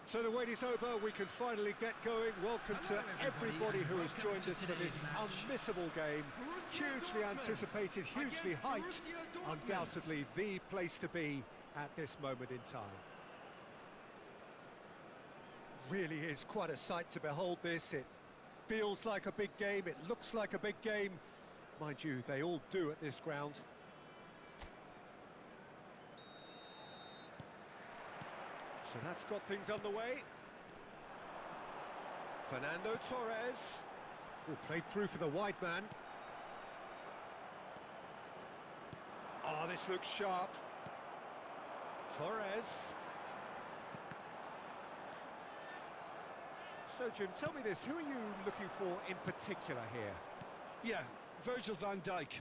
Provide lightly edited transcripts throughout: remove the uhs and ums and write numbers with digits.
So the wait is over, we can finally get going. Welcome to everybody who has joined us for this unmissable game. Hugely anticipated, hugely hyped, undoubtedly the place to be at this moment in time. Really is quite a sight to behold this. It feels like a big game, it looks like a big game. Mind you, they all do at this ground. So that's got things underway. Fernando Torres. Played through for the wide man. Oh, this looks sharp. Torres. So, Jim, tell me this, who are you looking for in particular here? Yeah, Virgil van Dijk.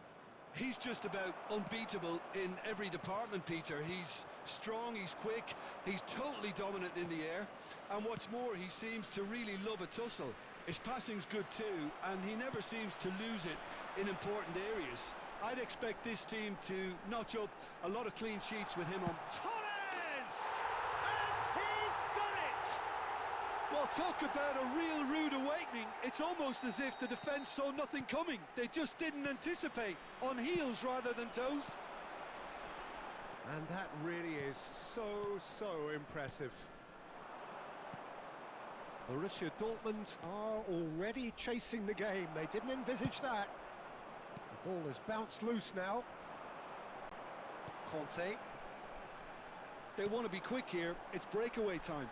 He's just about unbeatable in every department, Peter. He's strong, he's quick, he's totally dominant in the air. And what's more, he seems to really love a tussle. His passing's good too, and he never seems to lose it in important areas. I'd expect this team to notch up a lot of clean sheets with him on. Torres! And he's done it! Well, talk about a real rude awakening. It's almost as if the defence saw nothing coming. They just didn't anticipate, on heels rather than toes. And that really is so impressive. Borussia Dortmund are already chasing the game. They didn't envisage that. The ball has bounced loose now. Conte. They want to be quick here. It's breakaway time.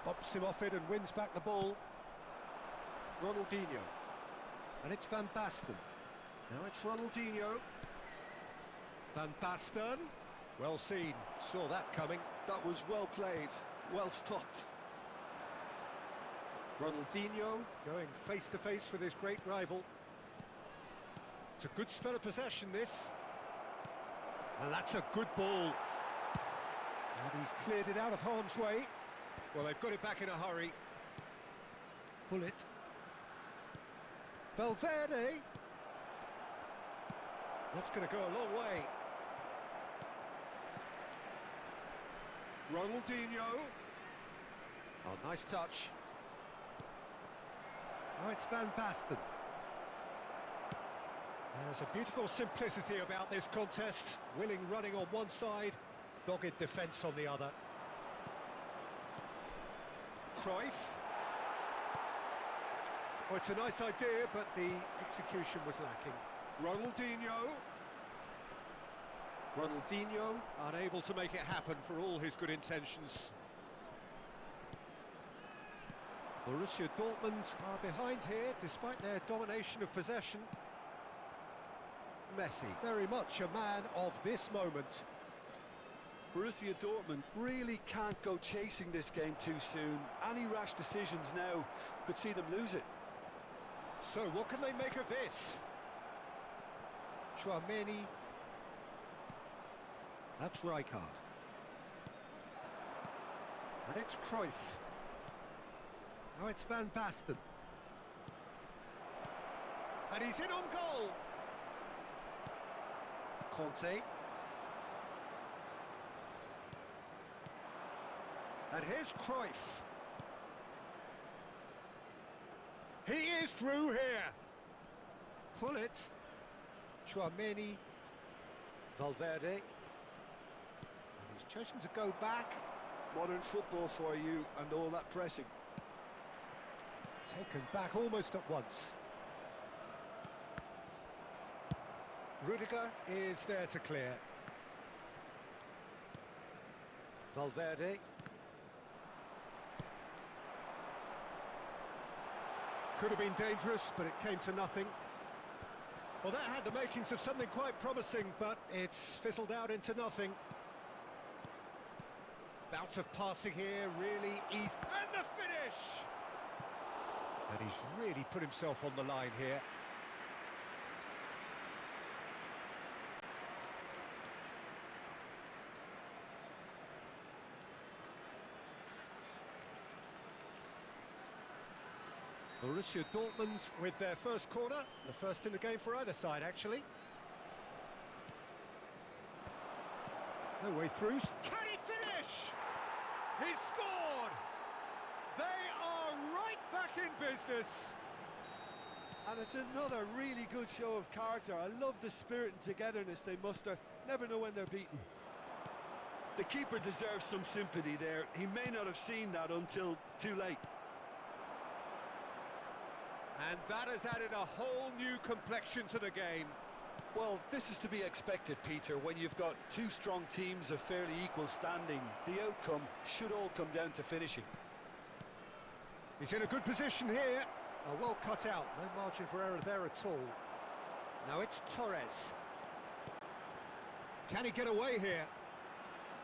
Bumps him off it and wins back the ball. Ronaldinho. And it's Van Basten. Now it's Ronaldinho. Van Basten. Well seen. Saw that coming. That was well played, well stopped. Ronaldinho going face-to-face with his great rival. It's a good spell of possession, this. And that's a good ball. And he's cleared it out of harm's way. Well, they've got it back in a hurry. Pull it. Valverde. That's going to go a long way. Ronaldinho. Oh, nice touch. Oh, it's Van Basten. There's a beautiful simplicity about this contest. Willing running on one side, dogged defence on the other. Cruyff. Oh, it's a nice idea, but the execution was lacking. Ronaldinho. Ronaldinho unable to make it happen for all his good intentions. Borussia Dortmund are behind here, despite their domination of possession. Messi, very much a man of this moment. Borussia Dortmund really can't go chasing this game too soon. Any rash decisions now could see them lose it. So what can they make of this? Tchouaméni. That's Rijkaard. And it's Cruyff. Now it's Van Basten. And he's in on goal. Conte. And here's Cruyff. He is through here. Pull it. Tchouaméni. Valverde. And he's chosen to go back. Modern football for you and all that pressing. Taken back almost at once. Rudiger is there to clear. Valverde. Could have been dangerous, but it came to nothing. Well, that had the makings of something quite promising, but it's fizzled out into nothing. Bout of passing here, really easy. And the finish! And he's really put himself on the line here. Borussia Dortmund with their first corner, the first in the game for either side, actually. No way through. Can he finish? He's scored! They are right back in business. And it's another really good show of character. I love the spirit and togetherness they muster. Never know when they're beaten. The keeper deserves some sympathy there. He may not have seen that until too late. And that has added a whole new complexion to the game. Well, this is to be expected, Peter. When you've got two strong teams of fairly equal standing, the outcome should all come down to finishing. He's in a good position here. Oh, well cut out. No margin for error there at all. Now it's Torres. Can he get away here?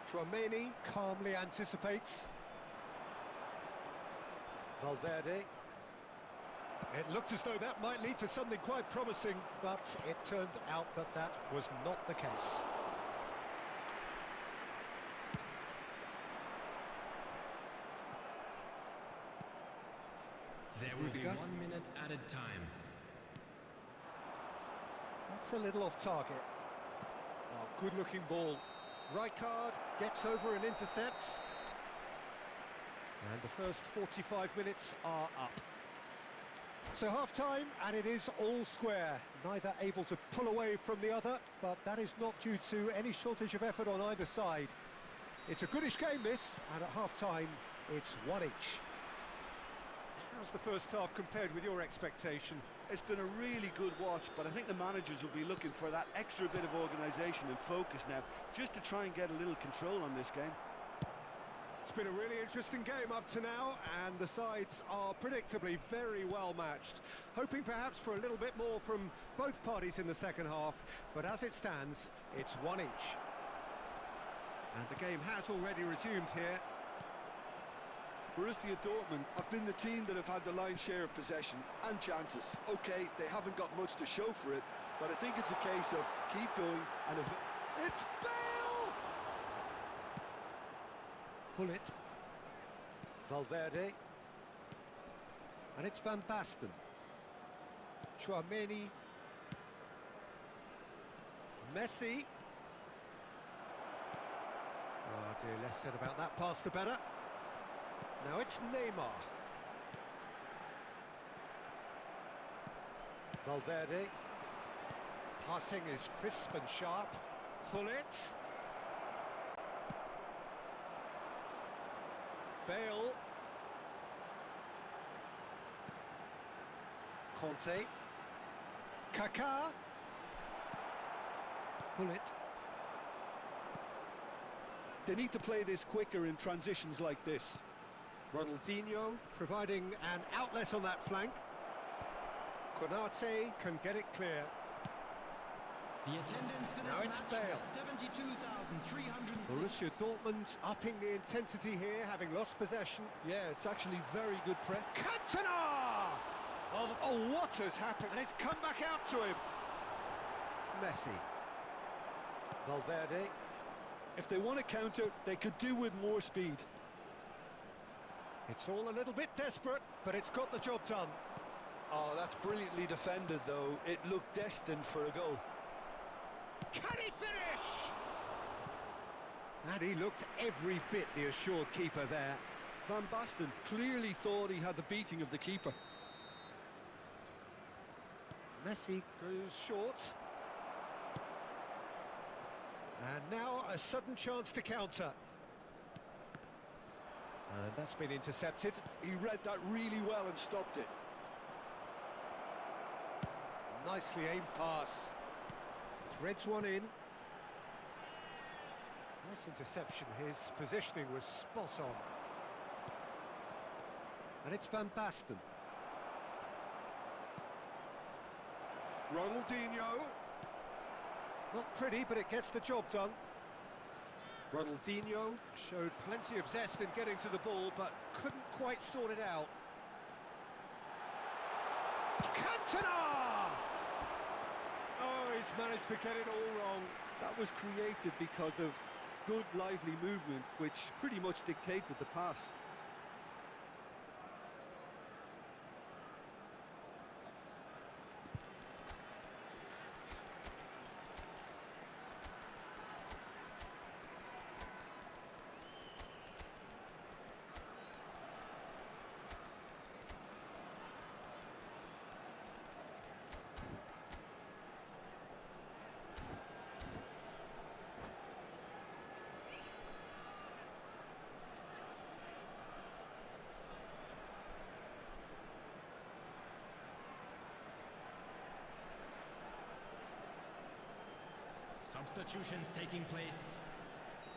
Tchouaméni calmly anticipates. Valverde. It looked as though that might lead to something quite promising, but it turned out that that was not the case. There will be 1 minute added time. That's a little off target. Oh, good-looking ball. Rijkaard gets over and intercepts. And the first 45 minutes are up. So half-time, and it is all square. Neither able to pull away from the other, but that is not due to any shortage of effort on either side. It's a goodish game, this, and at half-time, it's one each. How's the first half compared with your expectation? It's been a really good watch, but I think the managers will be looking for that extra bit of organisation and focus now, just to try and get a little control on this game. It's been a really interesting game up to now, and the sides are predictably very well matched. Hoping perhaps for a little bit more from both parties in the second half, but as it stands, it's one each. And the game has already resumed here. Borussia Dortmund have been the team that have had the lion's share of possession and chances. Okay, they haven't got much to show for it, but I think it's a case of keep going and... It's Bale! Gullit. Valverde. And it's Van Basten. Tchouameni. Messi. Oh dear, less said about that pass the better. Now it's Neymar. Valverde. Passing is crisp and sharp. Gullit. Bale. Conte. Kaká. Gullit. They need to play this quicker in transitions like this. Ronaldinho providing an outlet on that flank. Konate can get it clear. The attendance for this Now it's match Bale. was 72,306. Borussia Dortmund upping the intensity here, having lost possession. Yeah, it's actually very good press. Cantona! Oh, what has happened? And it's come back out to him. Messi. Valverde. If they want to counter, they could do with more speed. It's all a little bit desperate, but it's got the job done. Oh, that's brilliantly defended, though. It looked destined for a goal. Can he finish? And he looked every bit the assured keeper there. Van Basten clearly thought he had the beating of the keeper. Messi goes short. And now a sudden chance to counter. And that's been intercepted. He read that really well and stopped it. Nicely aimed pass. Threads one in. Nice interception. His positioning was spot on. And it's Van Basten. Ronaldinho. Not pretty, but it gets the job done. Ronaldinho showed plenty of zest in getting to the ball, but couldn't quite sort it out. Cantona! Oh, he's managed to get it all wrong. That was created because of good, lively movement, which pretty much dictated the pass. Substitutions taking place.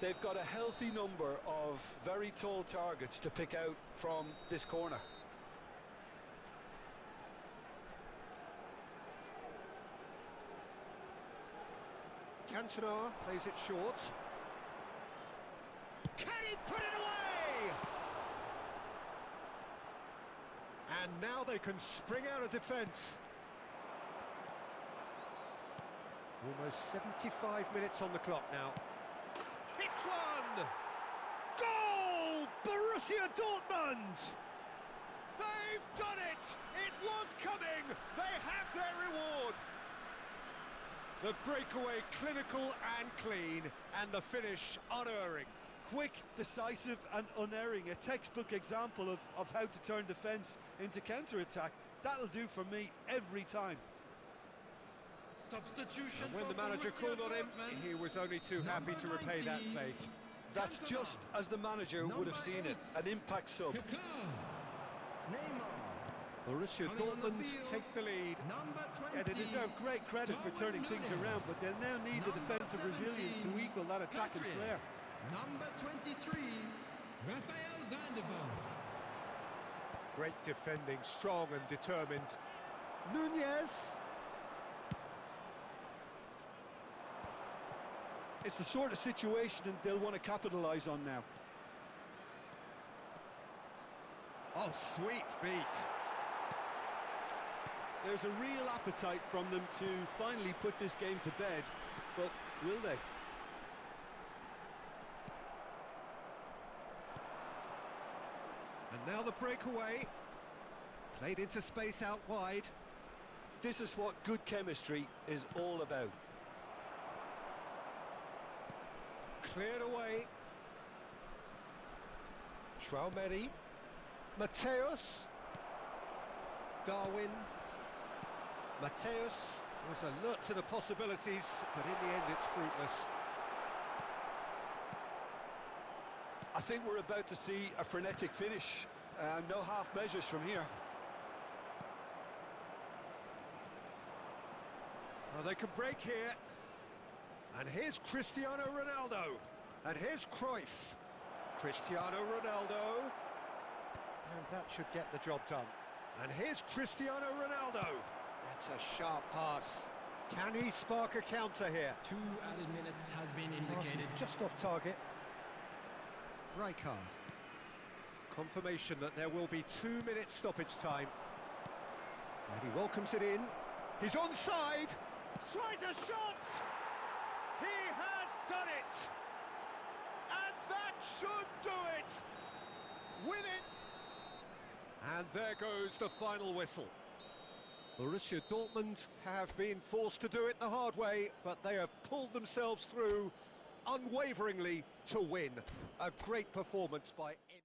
They've got a healthy number of very tall targets to pick out from this corner. Cantona plays it short. Can he put it away? And now they can spring out of defence. Almost 75 minutes on the clock now. Hits one! Goal! Borussia Dortmund! They've done it! It was coming! They have their reward! The breakaway clinical and clean, and the finish unerring. Quick, decisive and unerring. A textbook example of how to turn defence into counter-attack. That'll do for me every time. Substitution. And when the manager called on him, he was only too happy to repay that faith. That's just as the manager would have seen it, an impact sub. Borussia Dortmund take the lead. Yeah, they deserve great credit for turning things around, but they'll now need the defensive resilience to equal that attacking flair. Number 23, Rafael van der Vaart. Great defending, strong and determined. Nunez. It's the sort of situation they'll want to capitalise on now. Oh, sweet feet. There's a real appetite from them to finally put this game to bed, but will they? And now the breakaway. Played into space out wide. This is what good chemistry is all about. Cleared away. Traumeri. Mateus. Darwin. Mateus was alert to the possibilities, but in the end it's fruitless. I think we're about to see a frenetic finish. No half measures from here. Well, they can break here. And here's Cristiano Ronaldo. And here's Cruyff. Cristiano Ronaldo. And that should get the job done. And here's Cristiano Ronaldo. That's a sharp pass. Can he spark a counter here? 2 added minutes has been Pass indicated. is just off target. Rijkaard. Confirmation that there will be 2 minutes stoppage time. And he welcomes it in. He's onside. Tries a shot. He has done it. And that should do it. With it. And there goes the final whistle. Borussia Dortmund have been forced to do it the hard way, but they have pulled themselves through unwaveringly to win. A great performance by any...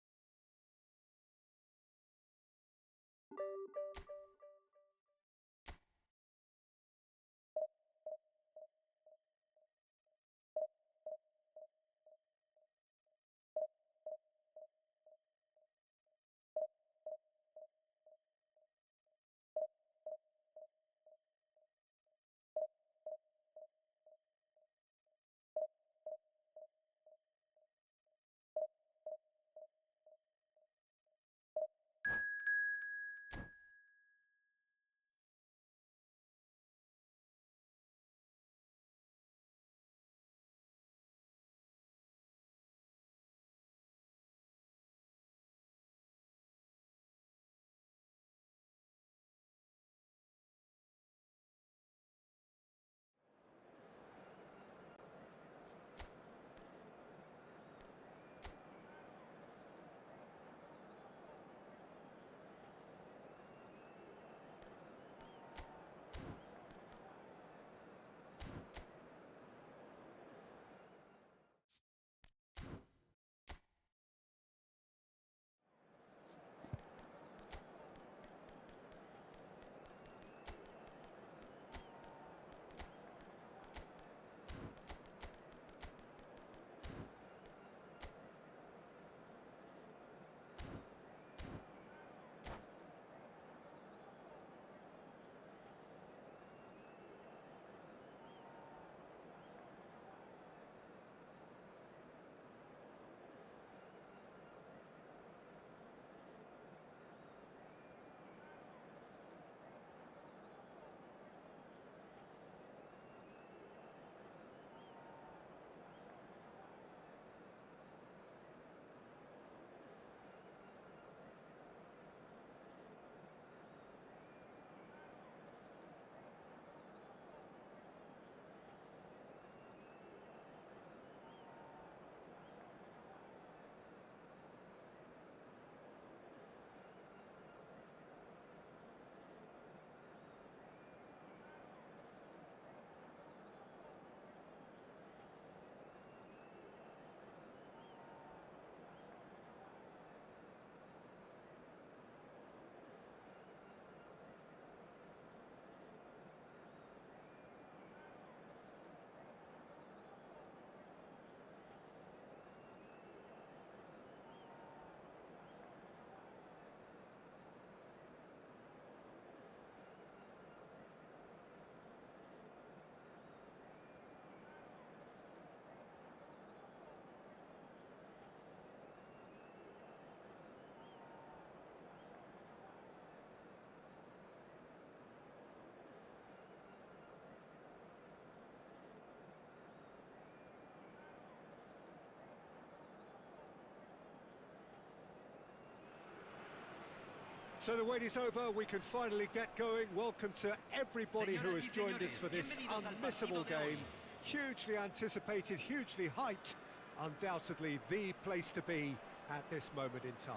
So the wait is over, we can finally get going. Welcome to everybody who has joined us for this unmissable game. Hugely anticipated, hugely hyped. Undoubtedly the place to be at this moment in time.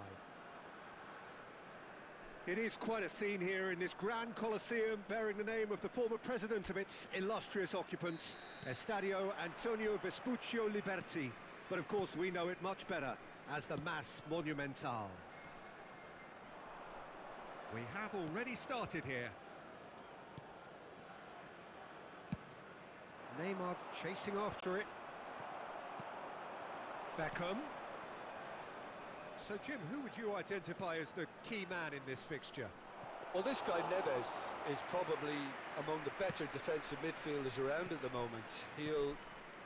It is quite a scene here in this grand Colosseum, bearing the name of the former president of its illustrious occupants, Estadio Antonio Vespuccio Liberti. But of course we know it much better as the Mas Monumental. We have already started here. Neymar chasing after it. Beckham. So Jim, who would you identify as the key man in this fixture? Well, this guy Neves is probably among the better defensive midfielders around at the moment. He'll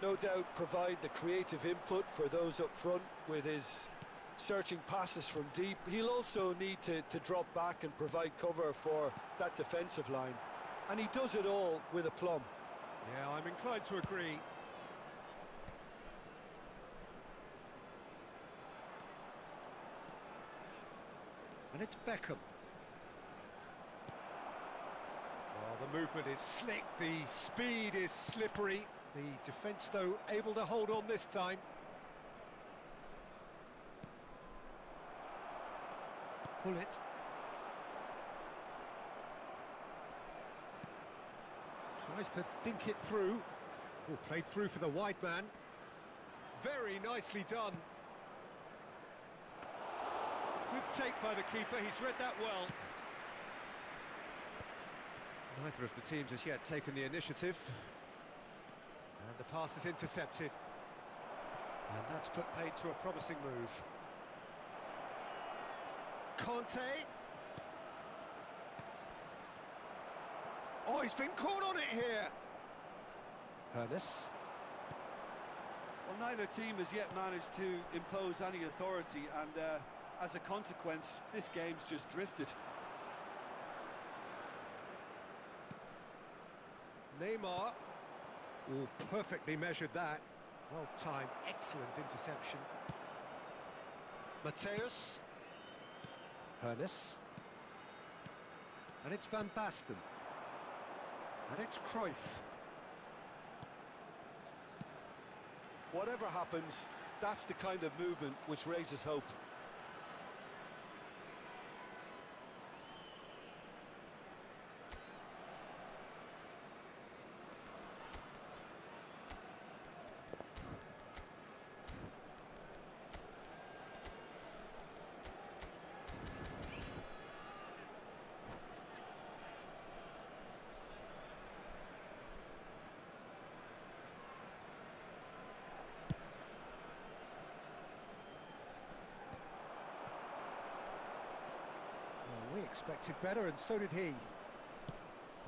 no doubt provide the creative input for those up front with his searching passes from deep. He'll also need to drop back and provide cover for that defensive line. And he does it all with aplomb. Yeah, I'm inclined to agree. And it's Beckham. Well, the movement is slick, the speed is slippery. The defence, though, able to hold on this time. Pull it. Tries to dink it through. Oh, played through for the wide man. Very nicely done. Good take by the keeper, he's read that well. Neither of the teams has yet taken the initiative. And the pass is intercepted. And that's put paid to a promising move. Conte. Oh, he's been caught on it here. Ernest. Well, neither team has yet managed to impose any authority, and as a consequence, this game's just drifted. Neymar. Oh, perfectly measured that. Well timed, excellent interception. Mateus. Ernest. And it's Van Basten. And it's Cruyff. Whatever happens, that's the kind of movement which raises hope. We expected better, and so did he.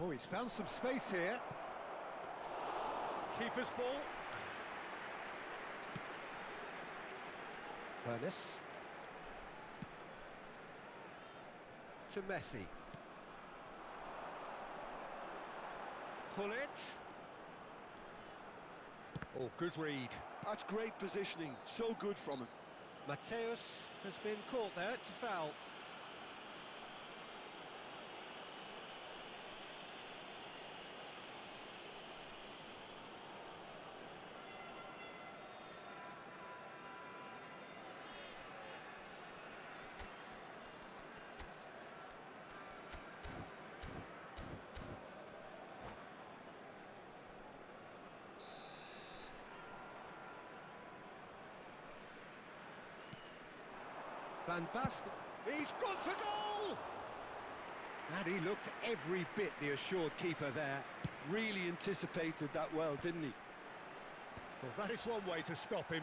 Oh, he's found some space here. Keeper's ball. Ernest. To Messi. Pull it. Oh, good read. That's great positioning, so good from him. Mateus has been caught there, it's a foul. Van Basten, he's gone for goal! And he looked every bit the assured keeper there. Really anticipated that well, didn't he? Well, that is one way to stop him.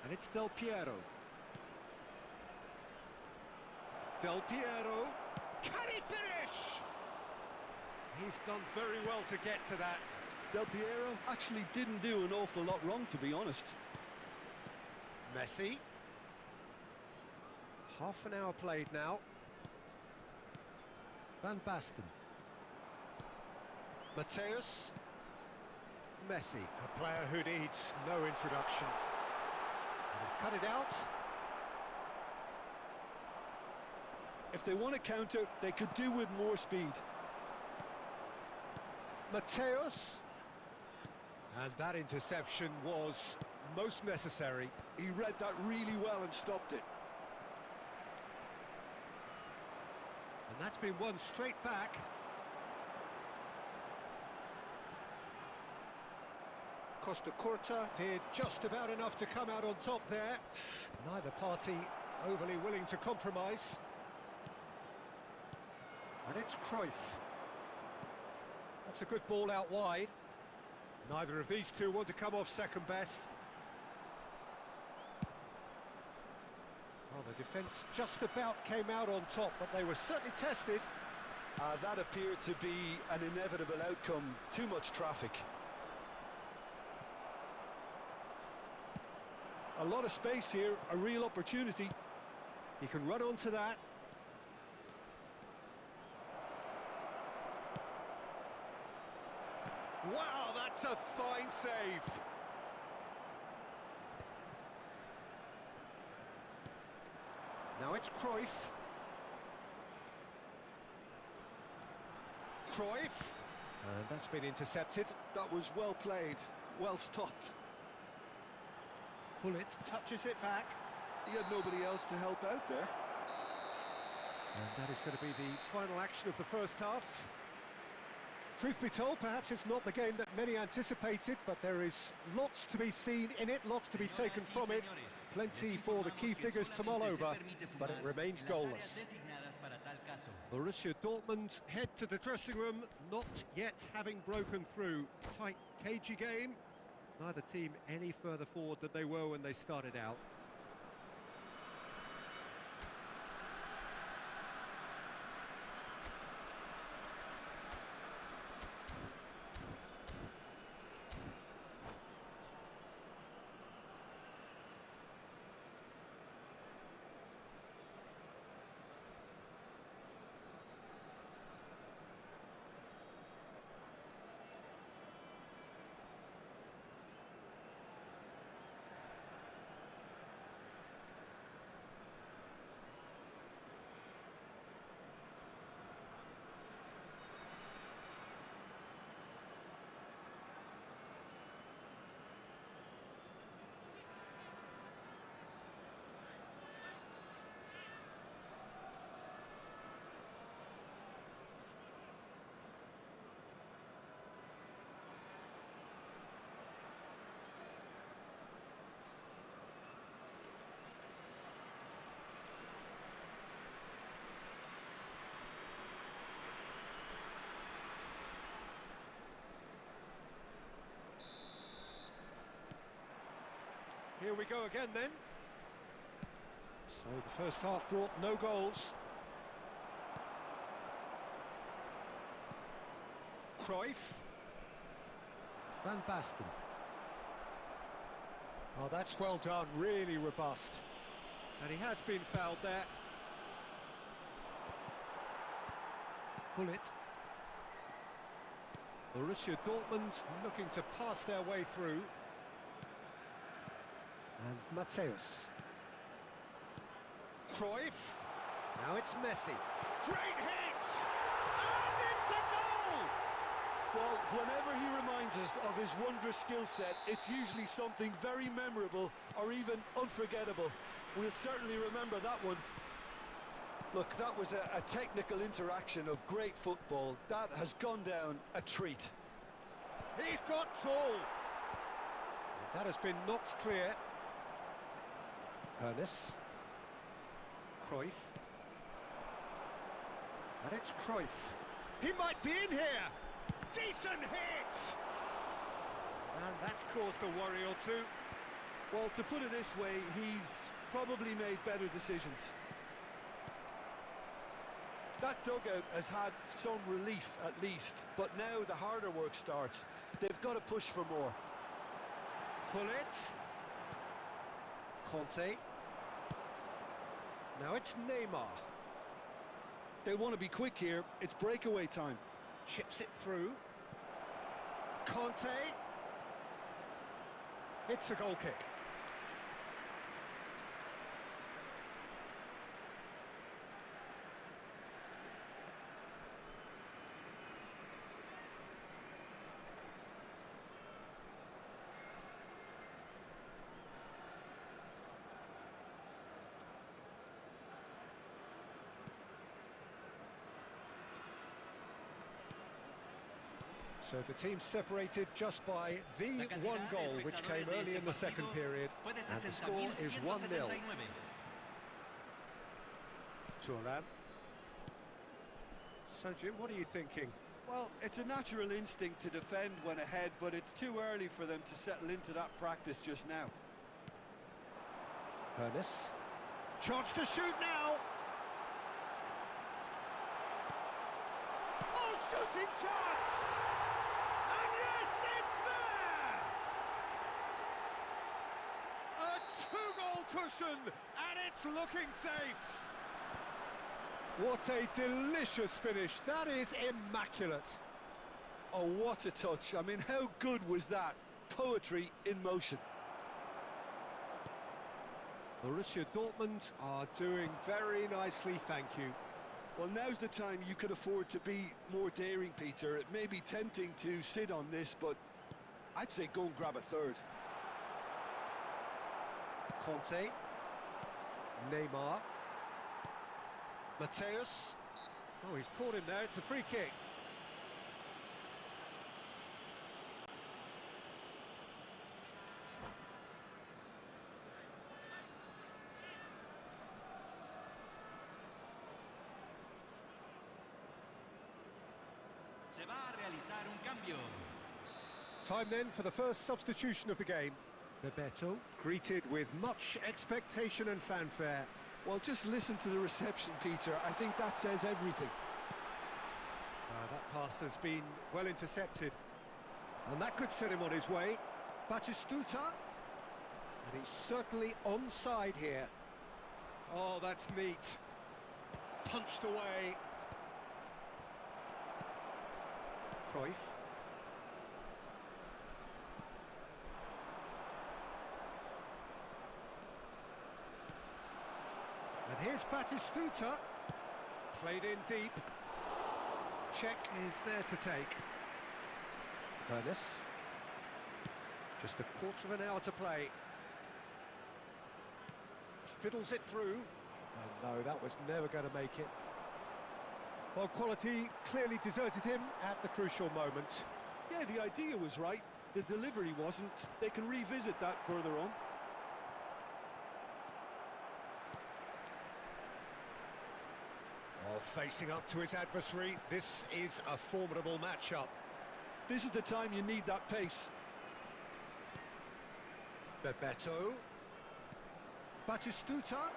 And it's Del Piero. Del Piero, can he finish? He's done very well to get to that. Del Piero actually didn't do an awful lot wrong, to be honest. Messi. Half an hour played now. Van Basten. Mateus. Messi, a player who needs no introduction. And he's cut it out. If they want to counter, they could do with more speed. Mateus. And that interception was most necessary. He read that really well and stopped it. And that's been won straight back. Costa Curta did just about enough to come out on top there. Neither party overly willing to compromise. And it's Cruyff. That's a good ball out wide. Neither of these two want to come off second best. Well, the defence just about came out on top, but they were certainly tested. That appeared to be an inevitable outcome. Too much traffic. A lot of space here, a real opportunity. He can run onto that. Wow, that's a fine save. Now it's Cruyff. Cruyff. And that's been intercepted. That was well played, well stopped. Hullet touches it back. He had nobody else to help out there. And that is going to be the final action of the first half. Truth be told, perhaps it's not the game that many anticipated, but there is lots to be seen in it, lots to be taken from it. Plenty for the key figures to mull over, but it remains goalless. Borussia Dortmund head to the dressing room, not yet having broken through. Tight, cagey game. Neither team any further forward than they were when they started out. Here we go again then. So the first half brought no goals. Cruyff. Van Basten. Oh, that's well done, really robust. And he has been fouled there. Hullet. Borussia Dortmund looking to pass their way through. And Mateus. Cruyff. Now it's Messi. Great hit! And it's a goal! Well, whenever he reminds us of his wondrous skill set, it's usually something very memorable or even unforgettable. We'll certainly remember that one. Look, that was a technical interaction of great football. That has gone down a treat. He's got tall. That has been knocked clear. Ernest. Cruyff. And it's Cruyff. He might be in here! Decent hit! And that's caused a worry or two. Well, to put it this way, he's probably made better decisions. That dugout has had some relief at least, but now the harder work starts. They've got to push for more. Hullet. Conte. Now it's Neymar. They want to be quick here. It's breakaway time. Chips it through. Conte. It's a goal kick. So the team separated just by the one goal, which came early in the second period, and the score is 1-0. Turan. So, Jim, what are you thinking? Well, it's a natural instinct to defend when ahead, but it's too early for them to settle into that practice just now. Ernest. Chance to shoot now! Oh, shooting chance! And yes, it's there! A two-goal cushion, and it's looking safe! What a delicious finish. That is immaculate. Oh, what a touch. I mean, how good was that? Poetry in motion. Borussia Dortmund are doing very nicely, thank you. Well, now's the time you could afford to be more daring, Peter. It may be tempting to sit on this, but I'd say go and grab a third. Conte. Neymar. Mateus. Oh, he's caught him there. It's a free kick. Se va a realizar un cambio. Time then for the first substitution of the game. Bebeto, greeted with much expectation and fanfare. Well, just listen to the reception, Peter. I think that says everything. That pass has been well intercepted. And that could set him on his way. Batistuta. And he's certainly onside here. Oh, that's neat. Punched away. Cruyff. And here's Batistuta. Played in deep. Check is there to take. Ernest. Just a quarter of an hour to play. Fiddles it through. And no, that was never going to make it. Well, quality clearly deserted him at the crucial moment. Yeah, the idea was right. The delivery wasn't. They can revisit that further on. Oh, facing up to his adversary, this is a formidable matchup. This is the time you need that pace. Bebeto. Batistuta.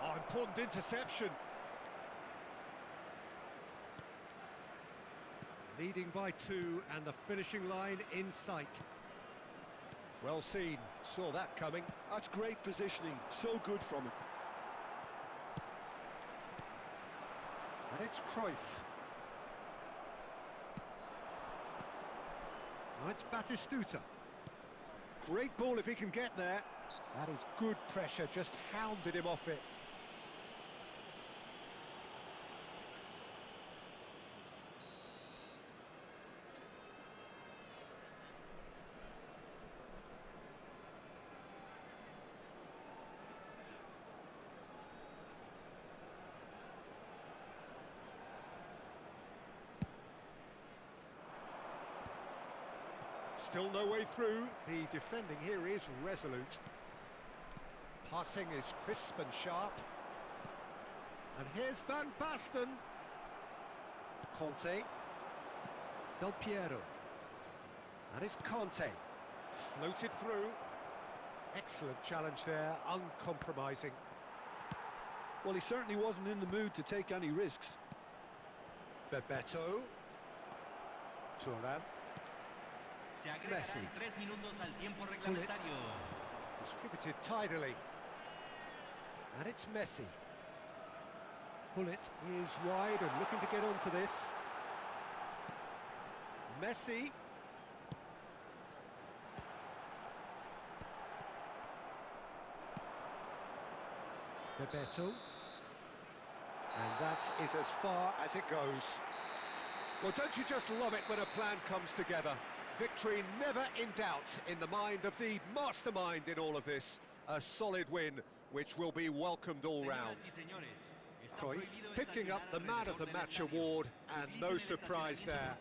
Oh, important interception. Leading by 2 and the finishing line in sight. Well seen, saw that coming. That's great positioning, so good from him. And it's Cruyff. Now it's Batistuta. Great ball if he can get there. That is good pressure, just hounded him off it. Still no way through. The defending here is resolute. Passing is crisp and sharp. And here's Van Basten. Conte. Del Piero. And it's Conte. Floated through. Excellent challenge there, uncompromising. Well, he certainly wasn't in the mood to take any risks. Bebeto. Turan. Messi. 3 minutos al tiempo reglamentario. Distributed tidily. And it's Messi. Bullet is wide and looking to get onto this. Messi. Bebeto. And that is as far as it goes. Well, don't you just love it when a plan comes together? Victory never in doubt in the mind of the mastermind in all of this. A solid win, which will be welcomed all round. Cruyff picking up the Man of the Match award, and no surprise there.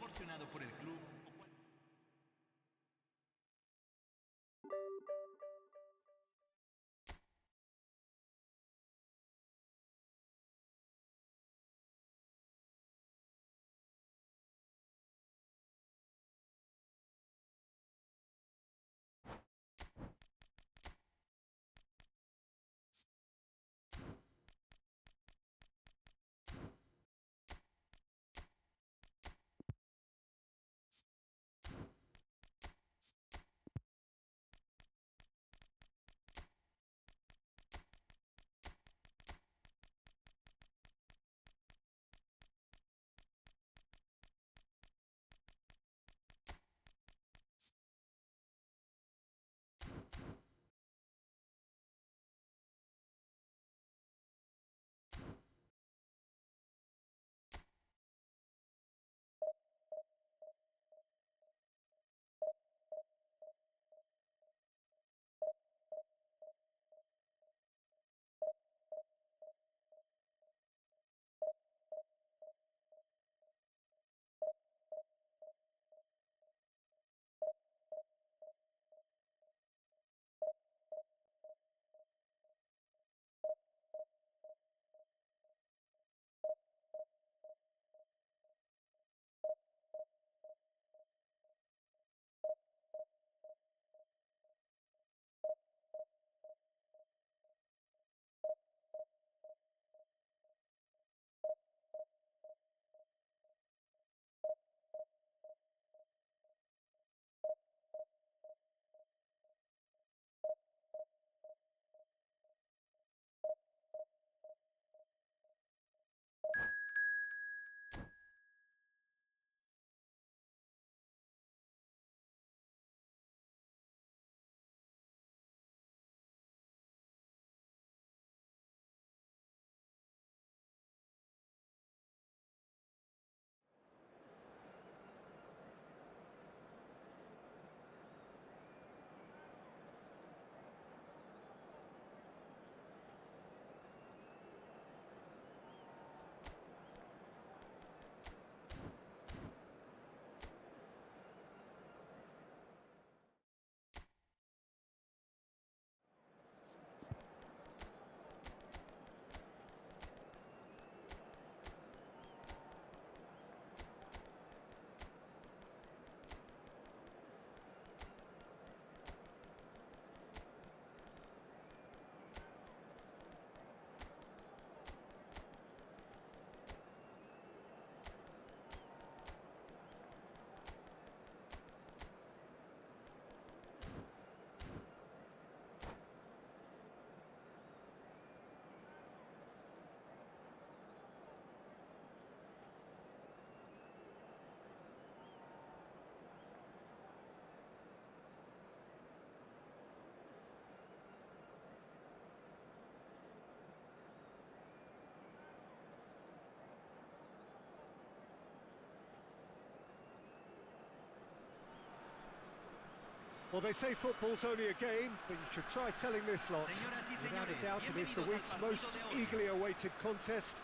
Well, they say football's only a game, but you should try telling this lot. Señoras y Without a señores, doubt, it is the bienvenidos al week's partido most de hoy. eagerly awaited contest.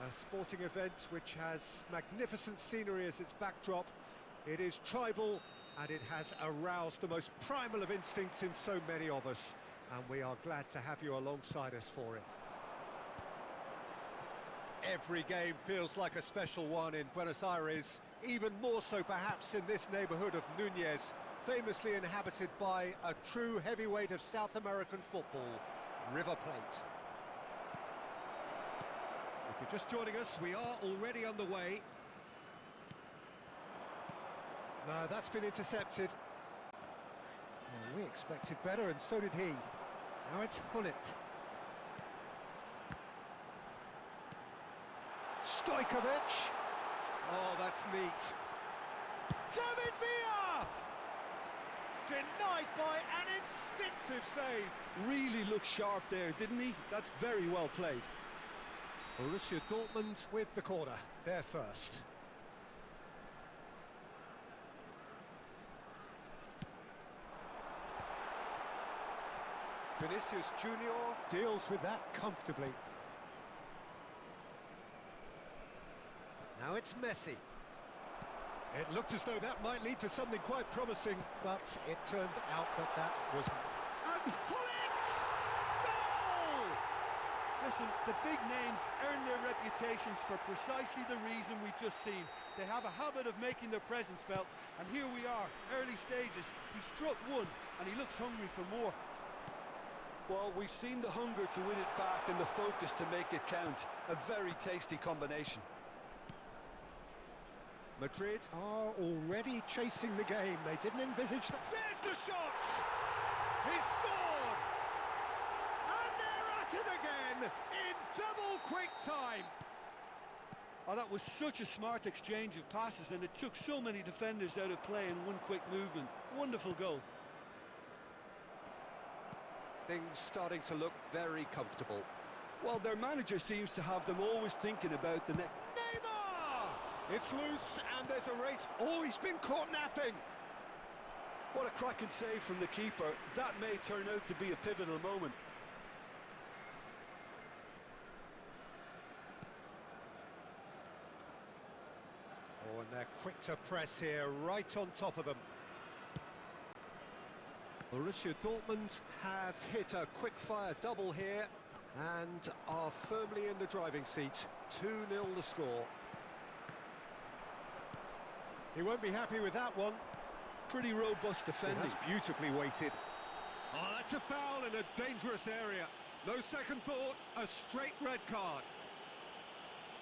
A sporting event which has magnificent scenery as its backdrop. It is tribal, and it has aroused the most primal of instincts in so many of us. And we are glad to have you alongside us for it. Every game feels like a special one in Buenos Aires, even more so perhaps in this neighbourhood of Núñez, famously inhabited by a true heavyweight of South American football, River Plate. If you're just joining us, we are already underway. No, that's been intercepted. Well, we expected better, and so did he. Now it's Hullet. Stojkovic. Oh, that's neat. David Villa! Denied by an instinctive save. Really looked sharp there, didn't he? That's very well played. Borussia Dortmund with the corner, they're first. Vinicius Junior deals with that comfortably. Now it's Messi. It looked as though that might lead to something quite promising, but it turned out that that wasn't. And Hullet! Goal! Listen, the big names earn their reputations for precisely the reason we've just seen. They have a habit of making their presence felt, and here we are, early stages. He struck one, and he looks hungry for more. Well, we've seen the hunger to win it back and the focus to make it count. A very tasty combination. Madrid are already chasing the game. They didn't envisage that. There's the shot! He scored! And they're at it again in double quick time. Oh, that was such a smart exchange of passes, and it took so many defenders out of play in one quick movement. Wonderful goal. Things starting to look very comfortable. Well, their manager seems to have them always thinking about the next. Neymar! It's loose and there's a race. Oh, he's been caught napping. What a cracking save from the keeper. That may turn out to be a pivotal moment. Oh, and they're quick to press here, right on top of them. Borussia Dortmund have hit a quick-fire double here and are firmly in the driving seat. 2-0 the score. He won't be happy with that one. Pretty robust defending. That's beautifully weighted. Oh, that's a foul in a dangerous area. No second thought, a straight red card.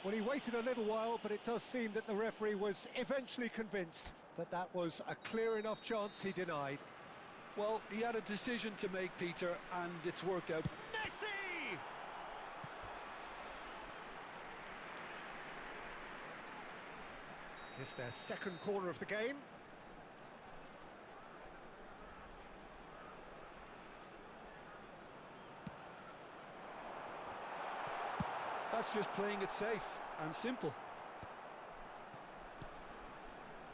Well, he waited a little while, but it does seem that the referee was eventually convinced that that was a clear enough chance he denied. Well, he had a decision to make, Peter, and it's worked out. Messi! It's their second corner of the game. That's just playing it safe and simple.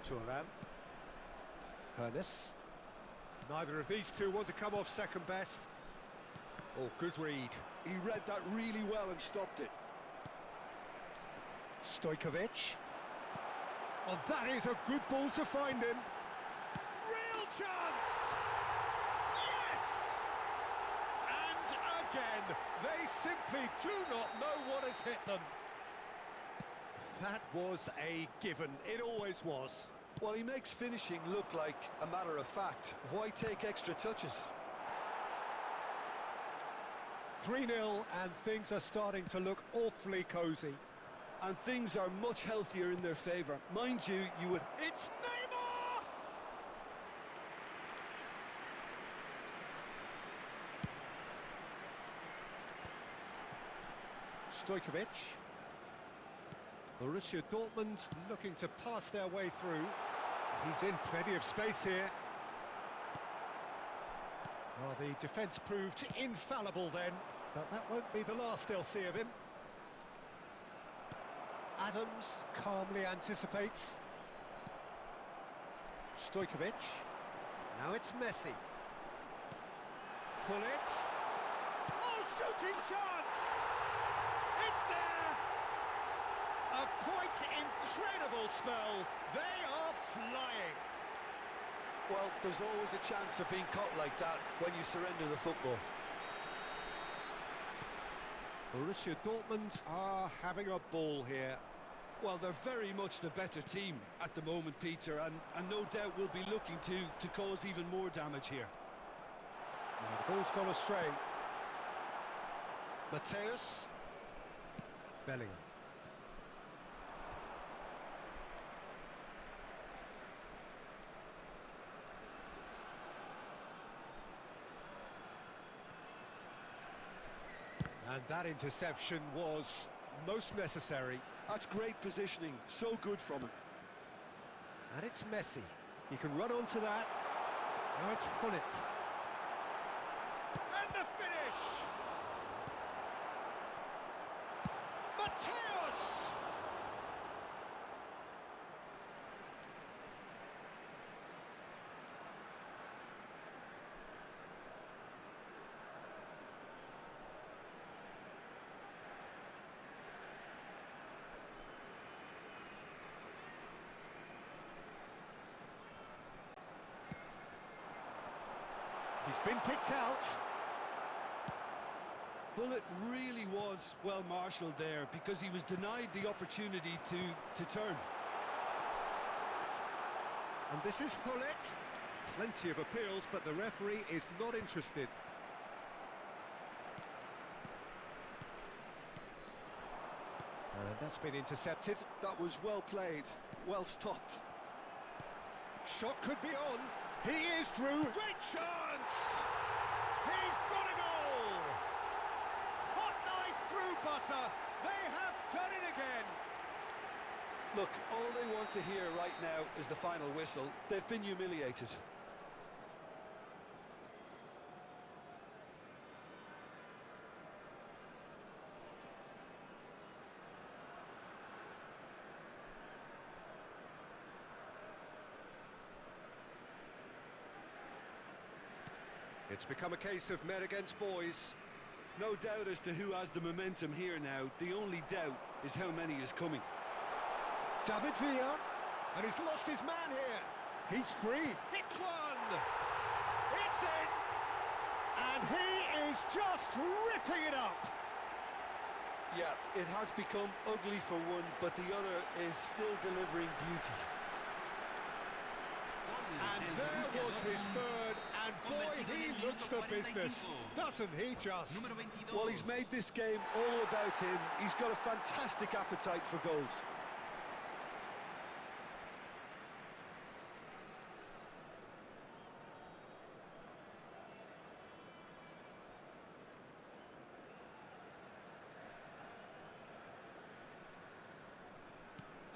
Thuram. Hernes. Neither of these two want to come off second best. Oh, good read. He read that really well and stopped it. Stojkovic. Oh, that is a good ball to find him. Real chance! Yes! And again, they simply do not know what has hit them. That was a given. It always was. Well, he makes finishing look like a matter of fact. Why take extra touches? 3-0 and things are starting to look awfully cosy. And things are much healthier in their favour. Mind you, you would... It's Neymar! Stojkovic. Borussia Dortmund looking to pass their way through. He's in plenty of space here. Well, the defence proved infallible then, but that won't be the last they'll see of him. Adams calmly anticipates. Stojkovic. Now it's Messi. Pull it. Oh, shooting chance! It's there! A quite incredible spell. They are flying. Well, there's always a chance of being caught like that when you surrender the football. Borussia Dortmund are having a ball here. Well, they're very much the better team at the moment, Peter, and no doubt will be looking to cause even more damage here. Now the ball's gone astray. Mateus. Bellingham. And that interception was most necessary. That's great positioning, so good from him. And it's Messi. He can run onto that. Now it's Gullit. And the finish! Mateus! He's been picked out. Bullet really was well marshalled there because he was denied the opportunity to turn. And this is Gullit. Plenty of appeals, but the referee is not interested. And that's been intercepted. That was well played, well stopped. Shot could be on. He is through. Great chance! He's got a goal! Hot knife through butter. They have done it again. Look, all they want to hear right now is the final whistle. They've been humiliated. It's become a case of men against boys. No doubt as to who has the momentum here now. The only doubt is how many is coming. David Villa, and he's lost his man here. He's free. Hits one. It's in. And he is just ripping it up. Yeah, it has become ugly for one, but the other is still delivering beauty. And there was his third, and boy, he looks the business, doesn't he just? Well, he's made this game all about him. He's got a fantastic appetite for goals.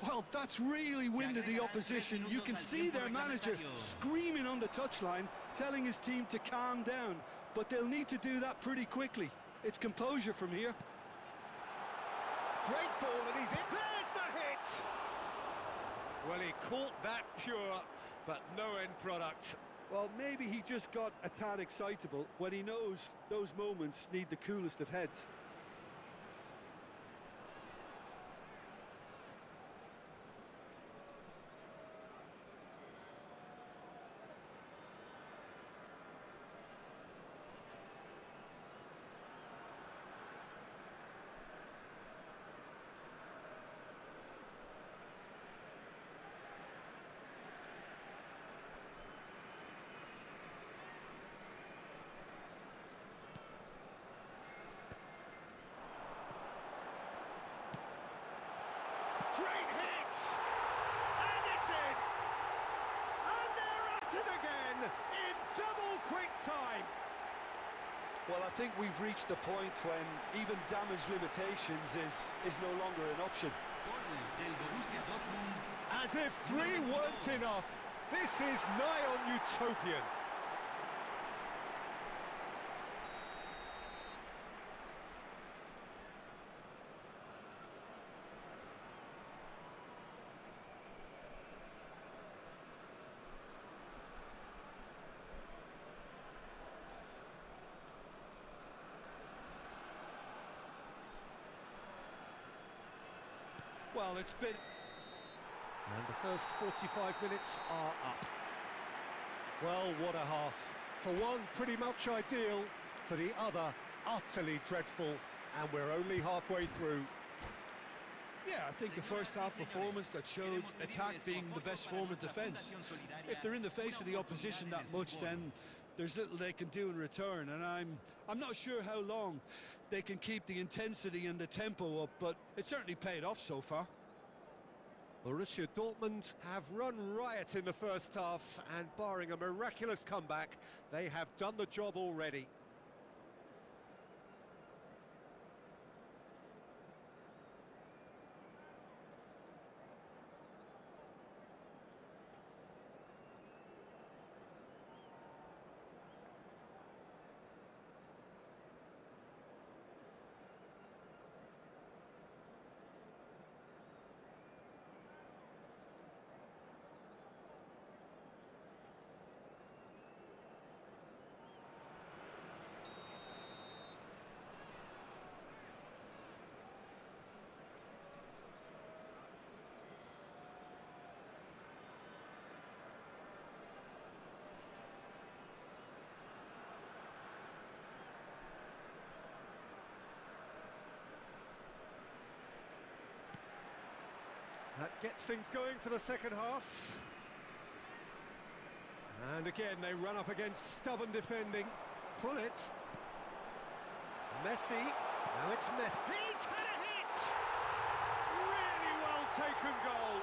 Well, that's really winded the opposition. You can see their manager screaming on the touchline, telling his team to calm down, but they'll need to do that pretty quickly. It's composure from here. Great ball, and he's in. There's the hit! Well, he caught that pure, but no end product. Well, maybe he just got a tad excitable when he knows those moments need the coolest of heads. Great hit! And it's in! And they're at it again in double quick time. Well, I think we've reached the point when even damage limitations is no longer an option. As if three weren't enough, this is nigh on utopian. Well, it's been... And the first 45 minutes are up. Well, what a half. For one, pretty much ideal. For the other, utterly dreadful. And we're only halfway through. Yeah, I think the first half performance that showed attack being the best form of defence. If they're in the face of the opposition that much, then there's little they can do in return, and I'm not sure how long they can keep the intensity and the tempo up, but it certainly paid off so far. Borussia Dortmund have run riot in the first half, and barring a miraculous comeback, they have done the job already. That gets things going for the second half. And again, they run up against stubborn defending. Pull it. Messi. Now it's Messi. He's had a hit! Really well taken goal.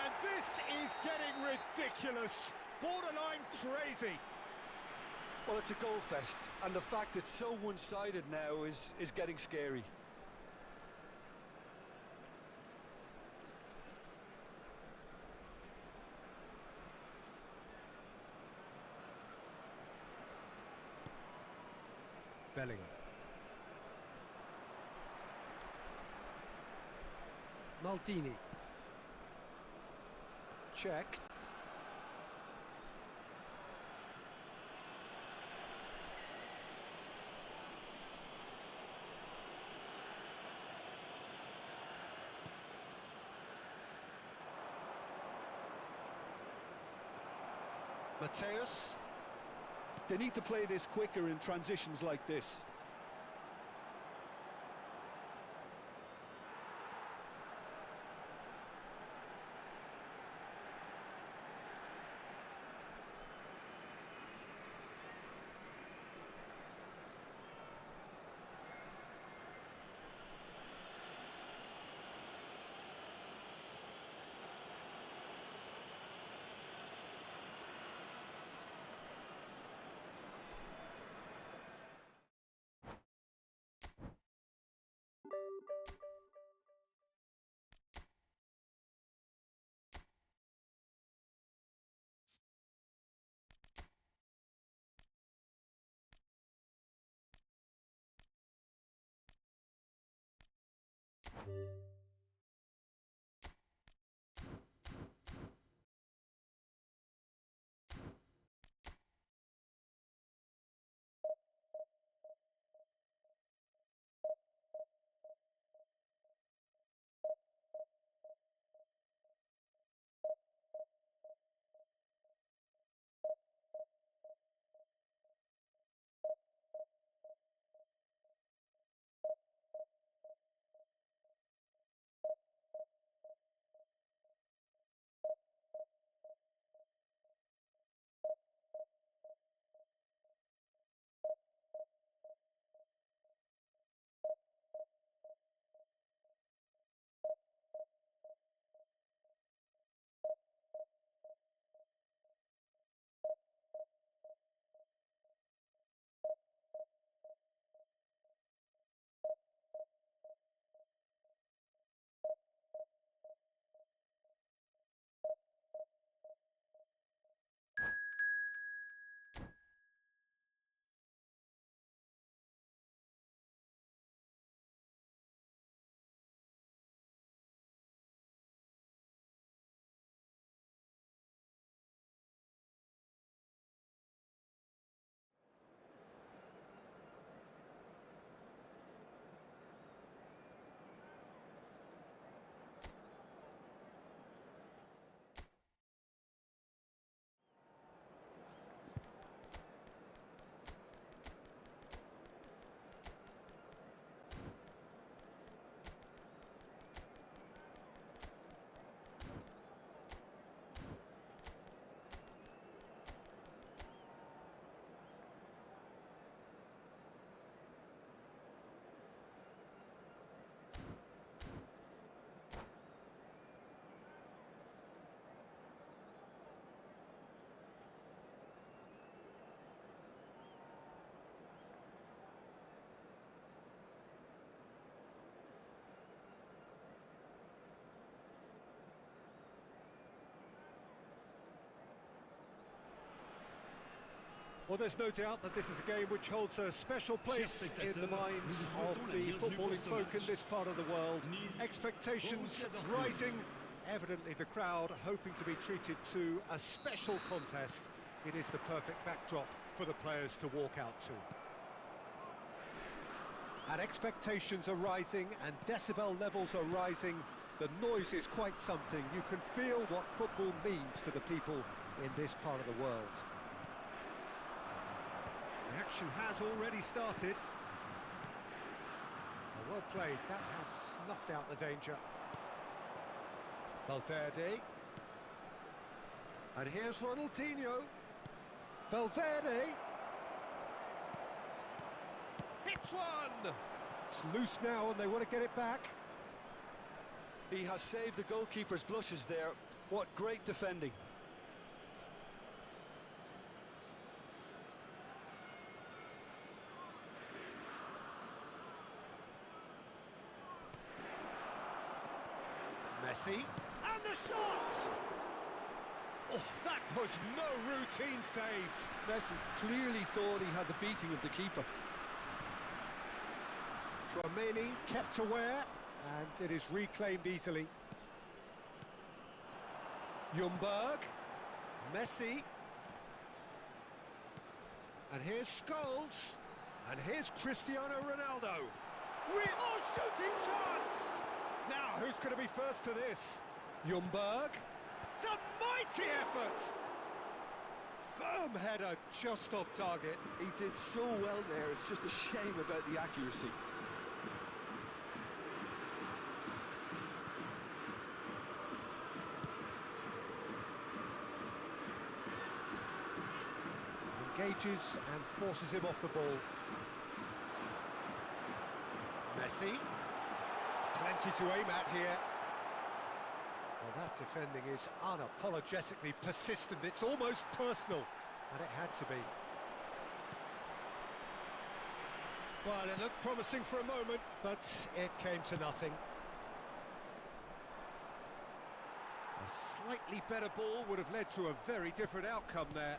And this is getting ridiculous. Borderline crazy. Well, it's a goal fest, and the fact it's so one-sided now is getting scary. Bellingham. Maldini. Check. Mateus. They need to play this quicker in transitions like this. Well, there's no doubt that this is a game which holds a special place in the minds of the footballing folk in this part of the world. Expectations rising, evidently the crowd hoping to be treated to a special contest. It is the perfect backdrop for the players to walk out to. And expectations are rising and decibel levels are rising. The noise is quite something. You can feel what football means to the people in this part of the world. The action has already started. Oh, well played. That has snuffed out the danger. Valverde. And here's Ronaldinho. Valverde. Hits one! It's loose now and they want to get it back. He has saved the goalkeeper's blushes there. What great defending. Messi, and the shot! Oh, that was no routine save. Messi clearly thought he had the beating of the keeper. Tchouaméni kept aware, and it is reclaimed easily. Ljungberg, Messi, and here's Scholes, and here's Cristiano Ronaldo. Oh, shooting chance! Now, who's going to be first to this? Ljungberg. It's a mighty effort! Firm header just off target. He did so well there, it's just a shame about the accuracy. Engages and forces him off the ball. Messi. Plenty to aim at here. Well, that defending is unapologetically persistent. It's almost personal, and it had to be. Well, it looked promising for a moment, but it came to nothing. A slightly better ball would have led to a very different outcome there.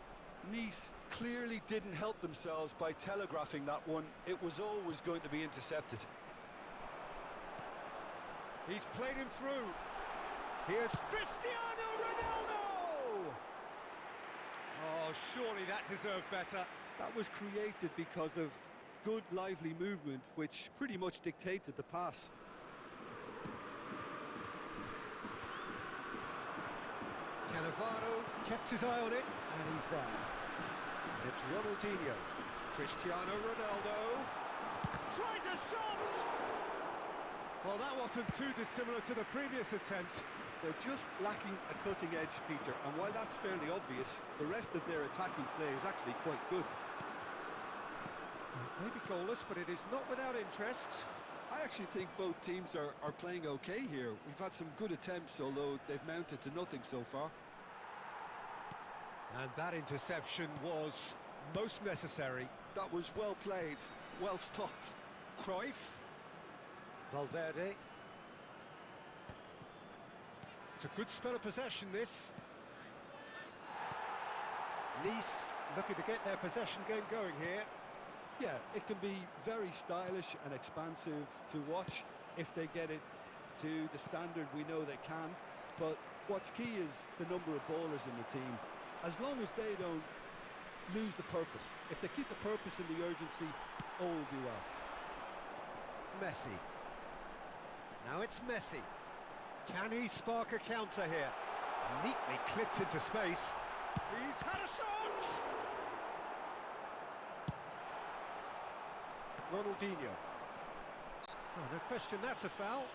Nice clearly didn't help themselves by telegraphing that one. It was always going to be intercepted. He's played him through. Here's Cristiano Ronaldo! Oh, surely that deserved better. That was created because of good, lively movement, which pretty much dictated the pass. Cannavaro kept his eye on it, and he's there. And it's Ronaldinho. Cristiano Ronaldo tries a shot! Well, that wasn't too dissimilar to the previous attempt. They're just lacking a cutting edge, Peter, and while that's fairly obvious, the rest of their attacking play is actually quite good. It may be goalless, but it is not without interest. I actually think both teams are playing okay here. We've had some good attempts, although they've mounted to nothing so far. And that interception was most necessary. That was well played, well stopped. Cruyff. Valverde. It's a good spell of possession, this. Nice looking to get their possession game going here. Yeah, it can be very stylish and expansive to watch if they get it to the standard we know they can. But what's key is the number of ballers in the team. As long as they don't lose the purpose, if they keep the purpose and the urgency, all will be well. Messi. Now it's Messi. Can he spark a counter here? Neatly clipped into space. He's had a shot! Ronaldinho. Oh, no question, that's a foul.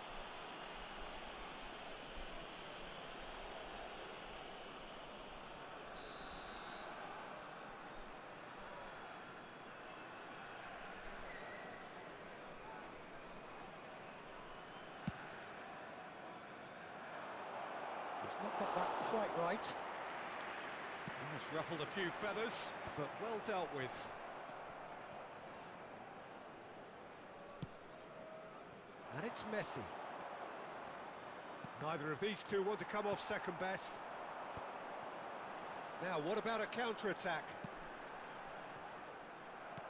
He's not got that quite right. It's ruffled a few feathers, but well dealt with. And it's Messi. Neither of these two want to come off second best. Now, what about a counter-attack?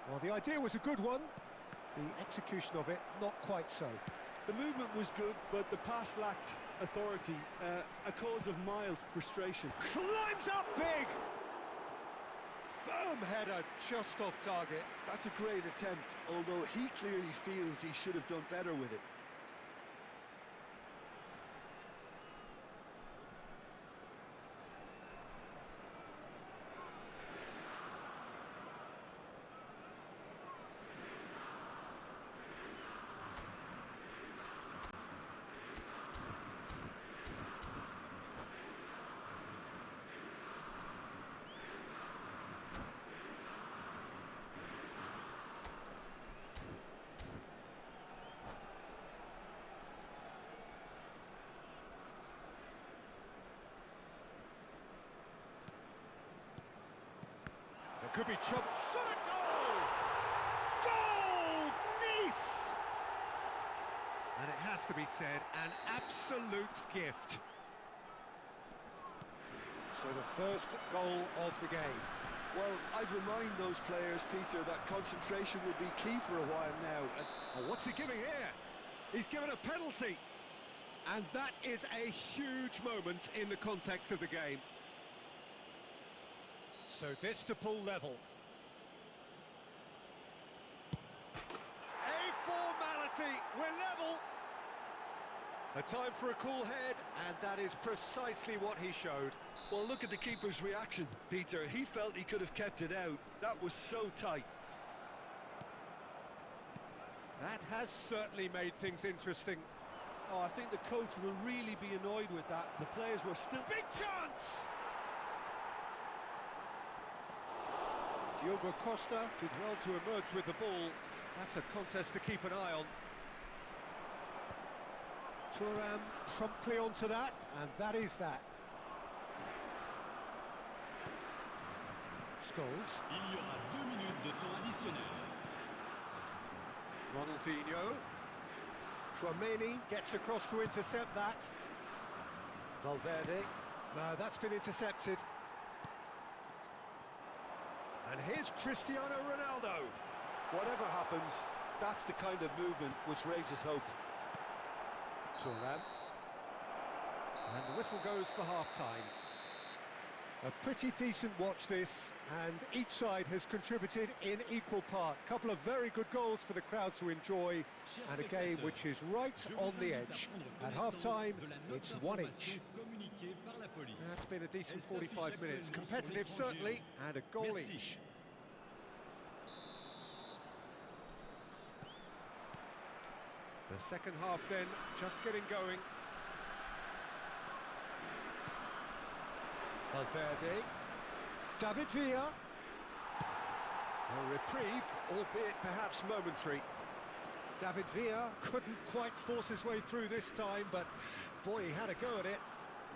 Well, the idea was a good one. The execution of it, not quite so. The movement was good, but the pass lacked authority, a cause of mild frustration. Climbs up big! Firm header, just off target. That's a great attempt, although he clearly feels he should have done better with it. There could be trouble. Shot at goal! Goal! Nice! And it has to be said, an absolute gift. So the first goal of the game. Well, I'd remind those players, Peter, that concentration will be key for a while now. Oh, what's he giving here? He's given a penalty. And that is a huge moment in the context of the game. So this to pull level. A formality, we're level. A time for a cool head, and that is precisely what he showed. Well, look at the keeper's reaction, Peter. He felt he could have kept it out. That was so tight. That has certainly made things interesting. Oh, I think the coach will really be annoyed with that. The players were still... Big chance! Diogo Costa did well to emerge with the ball. That's a contest to keep an eye on. Thuram promptly onto that, and that is that. Scholes. Il y aura 2 minutes de temps additionnel. Ronaldinho. Tchouameni gets across to intercept that. Valverde. No, that's been intercepted. And here's Cristiano Ronaldo. Whatever happens, that's the kind of movement which raises hope. Thuram. And the whistle goes for half-time. A pretty decent watch this, and each side has contributed in equal part. Couple of very good goals for the crowd to enjoy, and a game which is right on the edge. At half-time, it's one each. That's been a decent 45 minutes. Competitive, certainly, and a goal each. The second half then, just getting going. Valverde. David Villa. A reprieve, albeit perhaps momentary. David Villa couldn't quite force his way through this time, but boy, he had a go at it.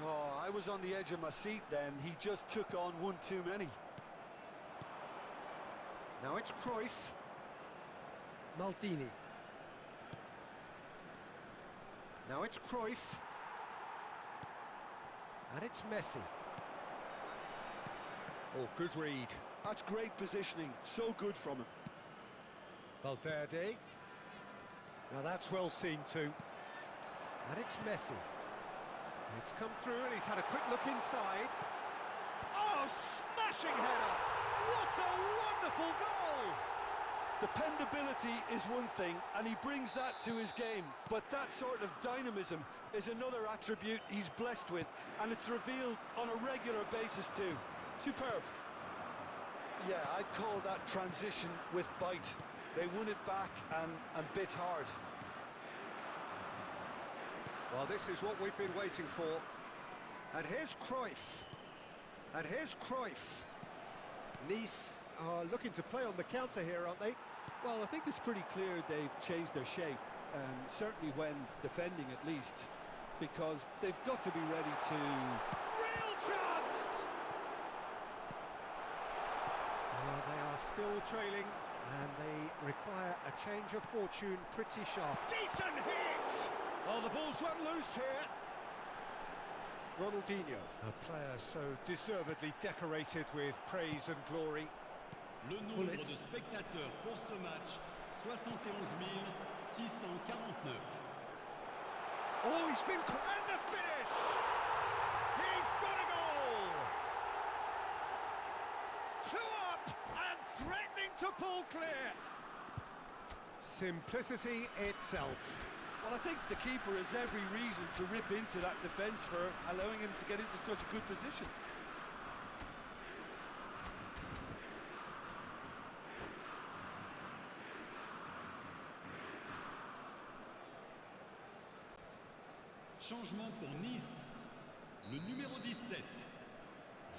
Oh, I was on the edge of my seat then. He just took on one too many. Now it's Cruyff. Maldini. Now it's Cruyff. And it's Messi. Oh, good read. That's great positioning. So good from him. Valverde. Now that's well seen too. And it's Messi. It's come through and he's had a quick look inside. Oh, smashing header! What a wonderful goal! Dependability is one thing, and he brings that to his game. But that sort of dynamism is another attribute he's blessed with, and it's revealed on a regular basis too. Superb. Yeah, I'd call that transition with bite. They won it back and bit hard. Well, this is what we've been waiting for. And here's Cruyff. And here's Cruyff. Nice are looking to play on the counter here, aren't they? Well, I think it's pretty clear they've changed their shape, certainly when defending at least, because they've got to be ready to... Real chance! Well, they are still trailing, and they require a change of fortune pretty sharp. Decent hit! Oh, the ball's run loose here. Ronaldinho, a player so deservedly decorated with praise and glory. Le nombre de spectateurs pour ce match, 71 649. Oh, he's been... And the finish! He's got a goal! 2 up and threatening to pull clear. Simplicity itself. Well, I think the keeper has every reason to rip into that defence for allowing him to get into such a good position. Changement pour Nice. Le numéro 17,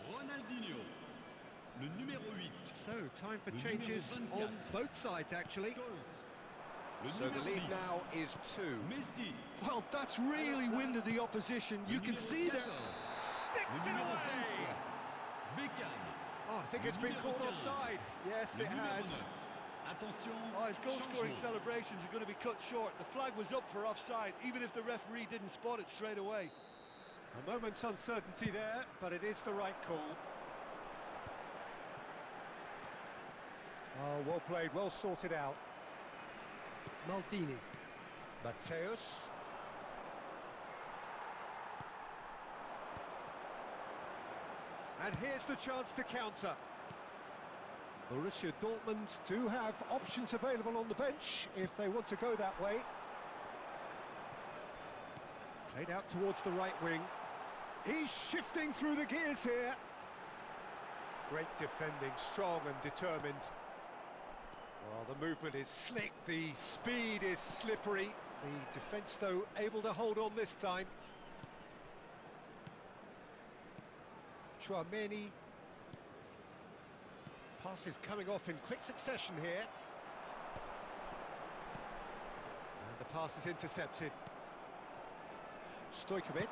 Ronaldinho. Le numéro 8. So, time for changes on both sides, actually. So the lead now is 2. Messi. Well, that's really winded the opposition. You can see there. Sticks it away! Beckham. Oh, I think it's been called offside. Yes, it has. Attention. Oh, his goal-scoring celebrations are going to be cut short. The flag was up for offside, even if the referee didn't spot it straight away. A moment's uncertainty there, but it is the right call. Oh, well played, well sorted out. Maldini. Mateus. And here's the chance to counter. Borussia Dortmund do have options available on the bench if they want to go that way. Played out towards the right wing. He's shifting through the gears here. Great defending, strong and determined. Well, the movement is slick, the speed is slippery. The defence, though, able to hold on this time. Chouameni. Passes coming off in quick succession here. And the pass is intercepted. Stojkovic.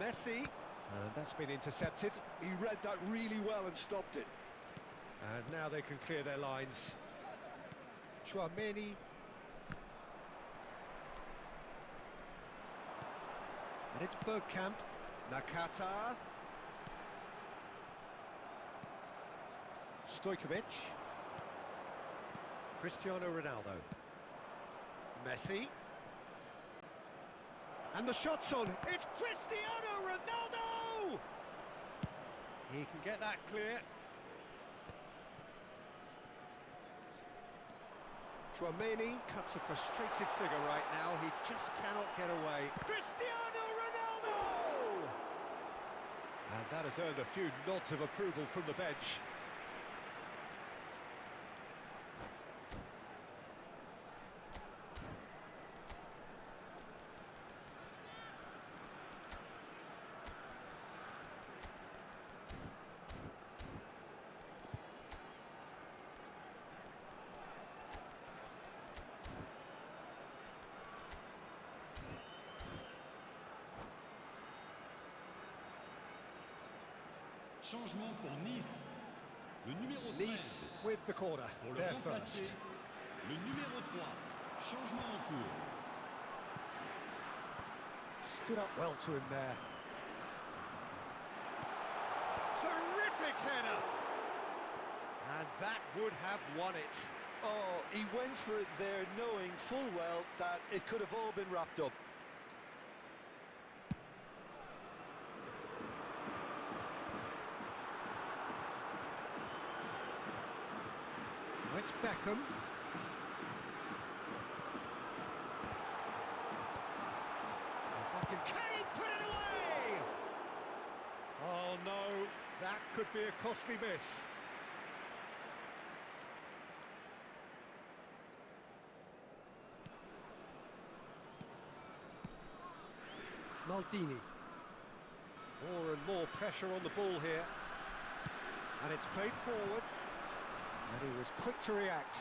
Messi. And that's been intercepted. He read that really well and stopped it. And now they can clear their lines. Chouameni. And it's Bergkamp. Nakata. Stojkovic. Cristiano Ronaldo. Messi. And the shot's on. It's Cristiano Ronaldo! He can get that clear. Chouameni cuts a frustrated figure right now. He just cannot get away. Cristiano Ronaldo! And that has earned a few nods of approval from the bench. Changement pour Nice. Le numéro 13. Nice with the corner. Pour le They're remplacer, first. le numéro 3. Changement en cours. Stood up well to him there. Terrific header! And that would have won it. Oh, he went for it there knowing full well that it could have all been wrapped up. It's Beckham. Can he put it away? Oh no, that could be a costly miss. Maldini. More and more pressure on the ball here. And it's played forward. And he was quick to react.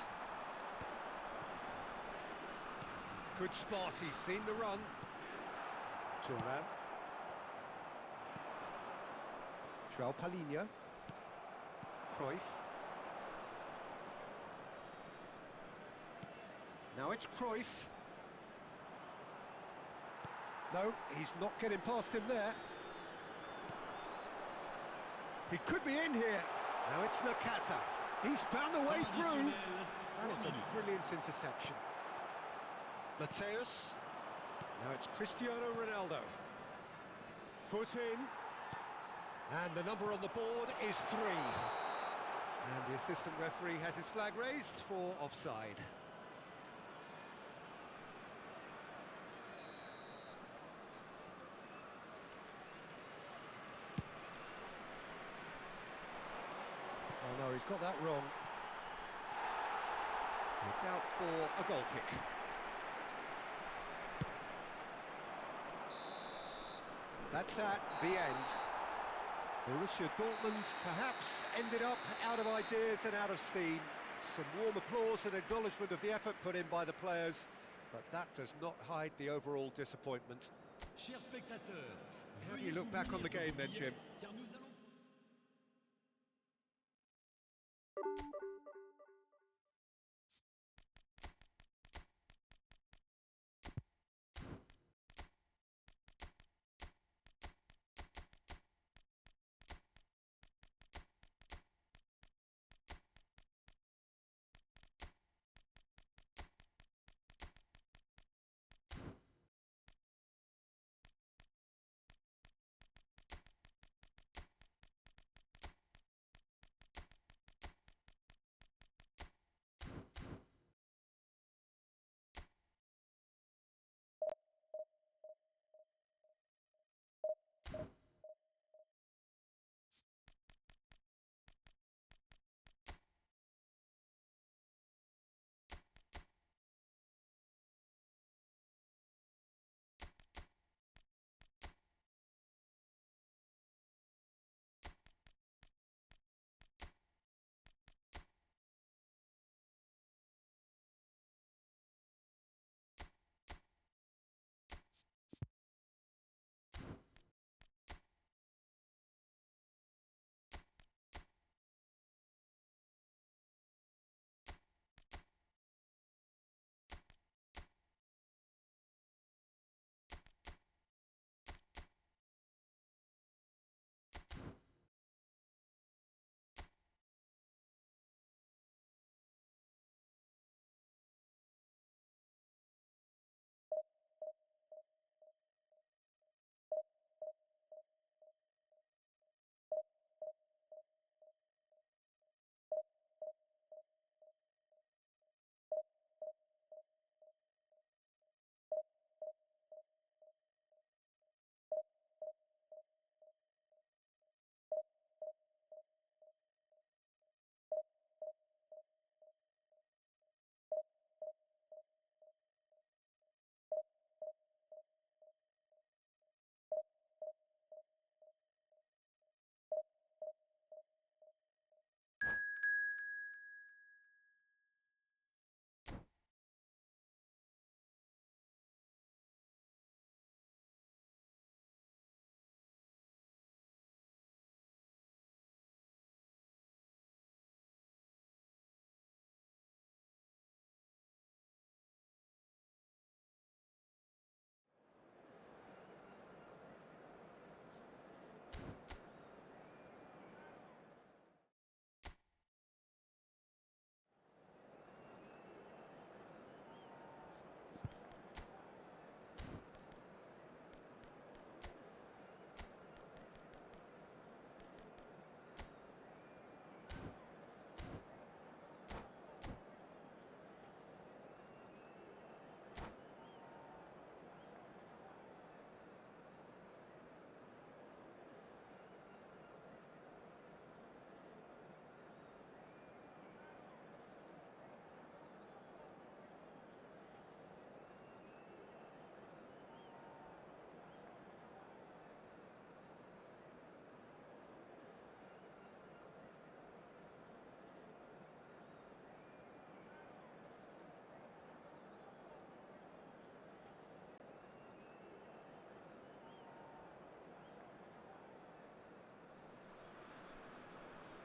Good spot, he's seen the run. Thuram. João Palhinha. Cruyff. Now it's Cruyff. No, he's not getting past him there. He could be in here. Now it's Nakata. He's found the way Temps through. additionnel, And 3 it's a minutes. brilliant interception. Mateus. Now it's Cristiano Ronaldo. Foot in. And the number on the board is 3. And the assistant referee has his flag raised for offside. Oh no, he's got that wrong. It's out for a goal kick. That's that, the end. Borussia Dortmund perhaps ended up out of ideas and out of steam. Some warm applause and acknowledgement of the effort put in by the players, but that does not hide the overall disappointment. Chers spectateurs, How do you look back on the game then, Jim? car nous allons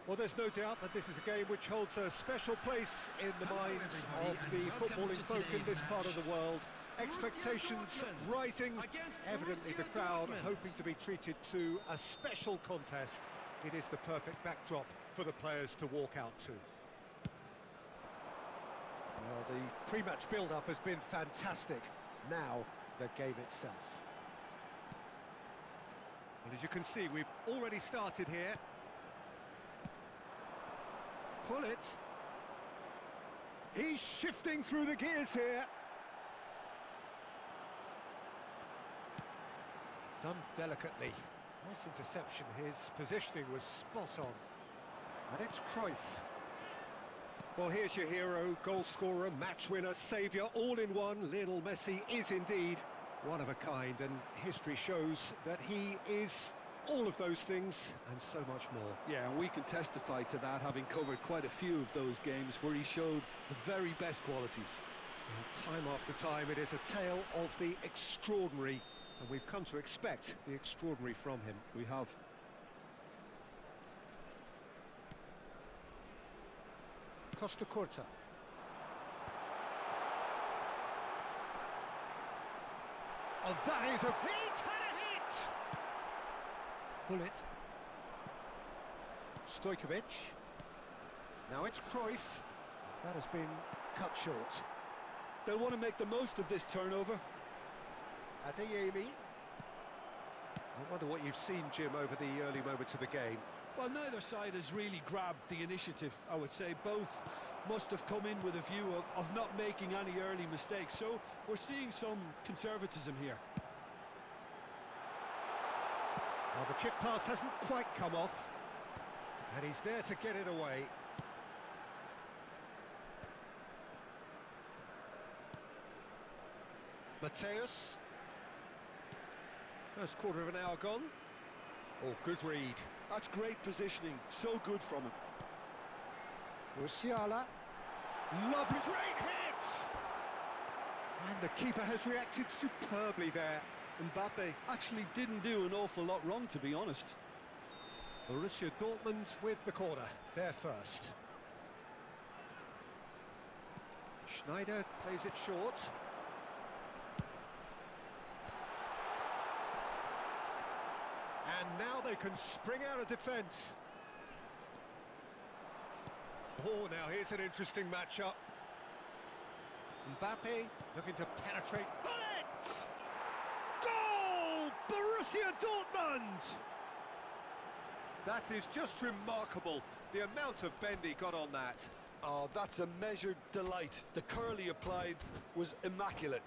Well, there's no doubt that this is a game which holds a special place in the Hello, minds everybody, of and the welcome footballing to folk in today's this part of match. the world. Borussia Expectations Dortmund rising, against evidently the Borussia crowd Dortmund. hoping to be treated to a special contest. It is the perfect backdrop for the players to walk out to. Well, the pre-match build-up has been fantastic. Now, the game itself. Well, as you can see, we've already started here. Pull it. He's shifting through the gears here. Done delicately. Nice interception. His positioning was spot on. And it's Cruyff. Well, here's your hero, goal scorer, match winner, saviour, all in one. Lionel Messi is indeed one of a kind, and history shows that he is all of those things and so much more. Yeah, and we can testify to that, having covered quite a few of those games where he showed the very best qualities. Well, time after time, it is a tale of the extraordinary, and we've come to expect the extraordinary from him. We have. Costa Curta. Oh, that is a... He's had a hit! Pull it. Stojkovic. Now it's Cruyff. That has been cut short. They'll want to make the most of this turnover. Adeyemi. I wonder what you've seen, Jim, over the early moments of the game. Well, neither side has really grabbed the initiative, I would say. Both must have come in with a view of not making any early mistakes. So we're seeing some conservatism here. Well, the chip pass hasn't quite come off. And he's there to get it away. Mateus. First quarter of an hour gone. Oh, good read. That's great positioning, so good from him. Musiala. Lovely, great hit! And the keeper has reacted superbly there. Mbappe actually didn't do an awful lot wrong, to be honest. Borussia Dortmund with the corner, there first. Schneider plays it short. And now they can spring out of defence. Oh, now here's an interesting matchup. Mbappe looking to penetrate. Bullet! Goal! Borussia Dortmund! That is just remarkable, the amount of bend he got on that. Oh, that's a measured delight. The curl he applied was immaculate.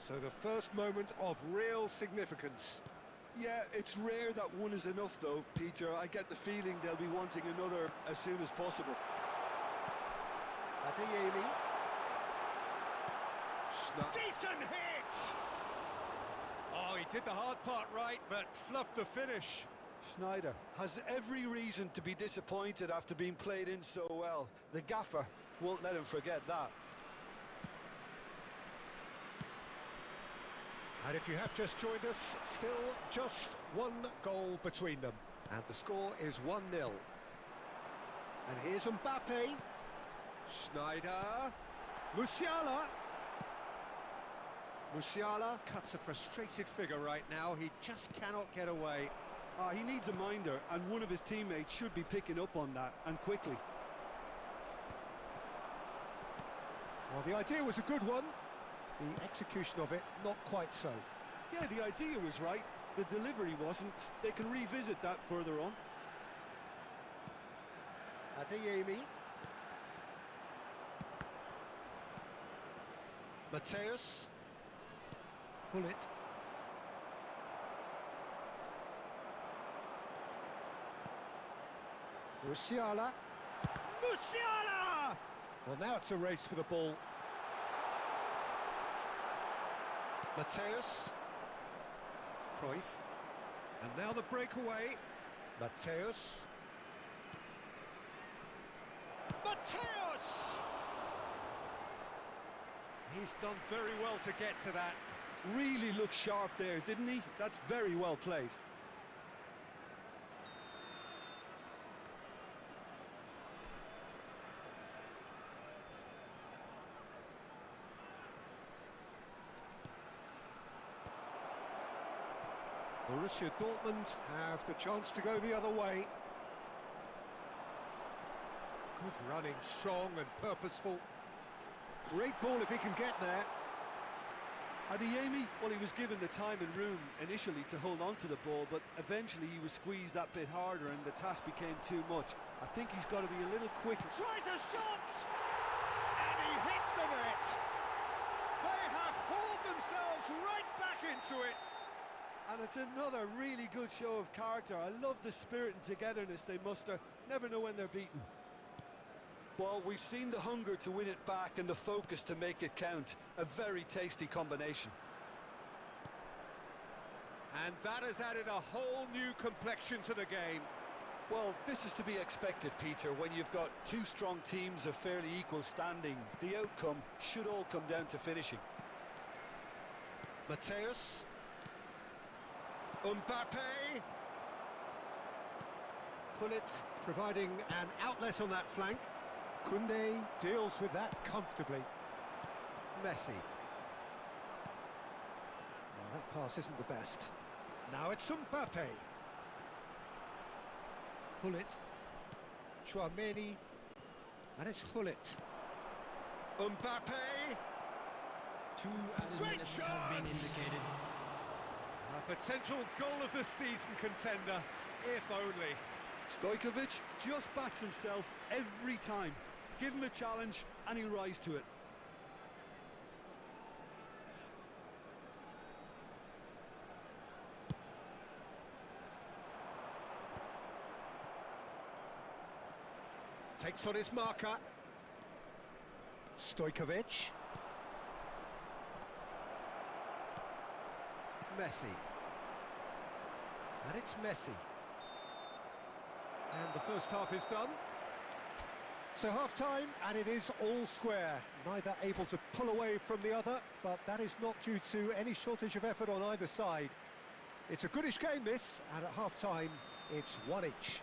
So the first moment of real significance. Yeah, it's rare that one is enough though, Peter. I get the feeling they'll be wanting another as soon as possible. Adeyemi. Decent hit! Oh, he did the hard part right, but fluffed the finish. Schneider has every reason to be disappointed after being played in so well. The gaffer won't let him forget that. And if you have just joined us, still just one goal between them. And the score is 1-0. And here's Mbappe. Schneider. Musiala. Musiala cuts a frustrated figure right now. He just cannot get away. He needs a minder, and one of his teammates should be picking up on that, and quickly. Well, the idea was a good one. The execution of it, not quite so. Yeah, the idea was right. The delivery wasn't. They can revisit that further on. Adeyemi. Mateus. Pull it. Musiala. Musiala! Well, now it's a race for the ball. Mateus. Cruyff. And now the breakaway. Mateus. Mateus! He's done very well to get to that. Really looked sharp there, didn't he? That's very well played. Borussia Dortmund have the chance to go the other way. Good running, strong and purposeful. Great ball if he can get there. Adeyemi, well, he was given the time and room initially to hold on to the ball, but eventually he was squeezed that bit harder and the task became too much. I think he's got to be a little quicker. Tries a shot! And he hits the net! They have hauled themselves right back into it! And it's another really good show of character. I love the spirit and togetherness they muster. Never know when they're beaten. Well, we've seen the hunger to win it back and the focus to make it count. A very tasty combination. And that has added a whole new complexion to the game. Well, this is to be expected, Peter. When you've got two strong teams of fairly equal standing, the outcome should all come down to finishing. Mateus. Mbappe. Gullit providing an outlet on that flank. Koundé deals with that comfortably. Messi. Well, that pass isn't the best. Now it's Mbappe. Gullit. Chouameni. And it's Gullit. Mbappe. 2 added Great minutes chance! has been indicated. A potential goal of the season contender, if only. Stojkovic just backs himself every time. Give him a challenge and he'll rise to it. Takes on his marker. Stojkovic. Messi. And it's Messi. And the first half is done. So half-time, and it is all square. Neither able to pull away from the other, but that is not due to any shortage of effort on either side. It's a goodish game, this, and at half-time, it's one each.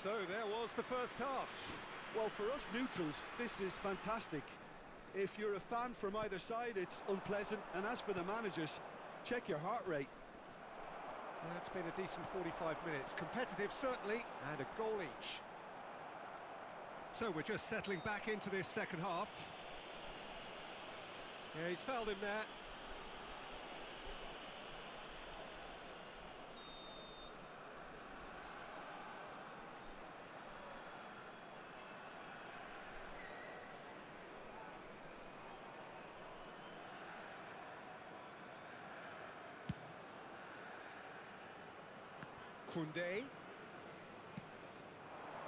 So there was the first half. Well, for us neutrals, this is fantastic. If you're a fan from either side, it's unpleasant. And as for the managers, check your heart rate. That's been a decent 45 minutes. Competitive, certainly, and a goal each. So we're just settling back into this second half. Yeah, he's fouled him there. Koundé.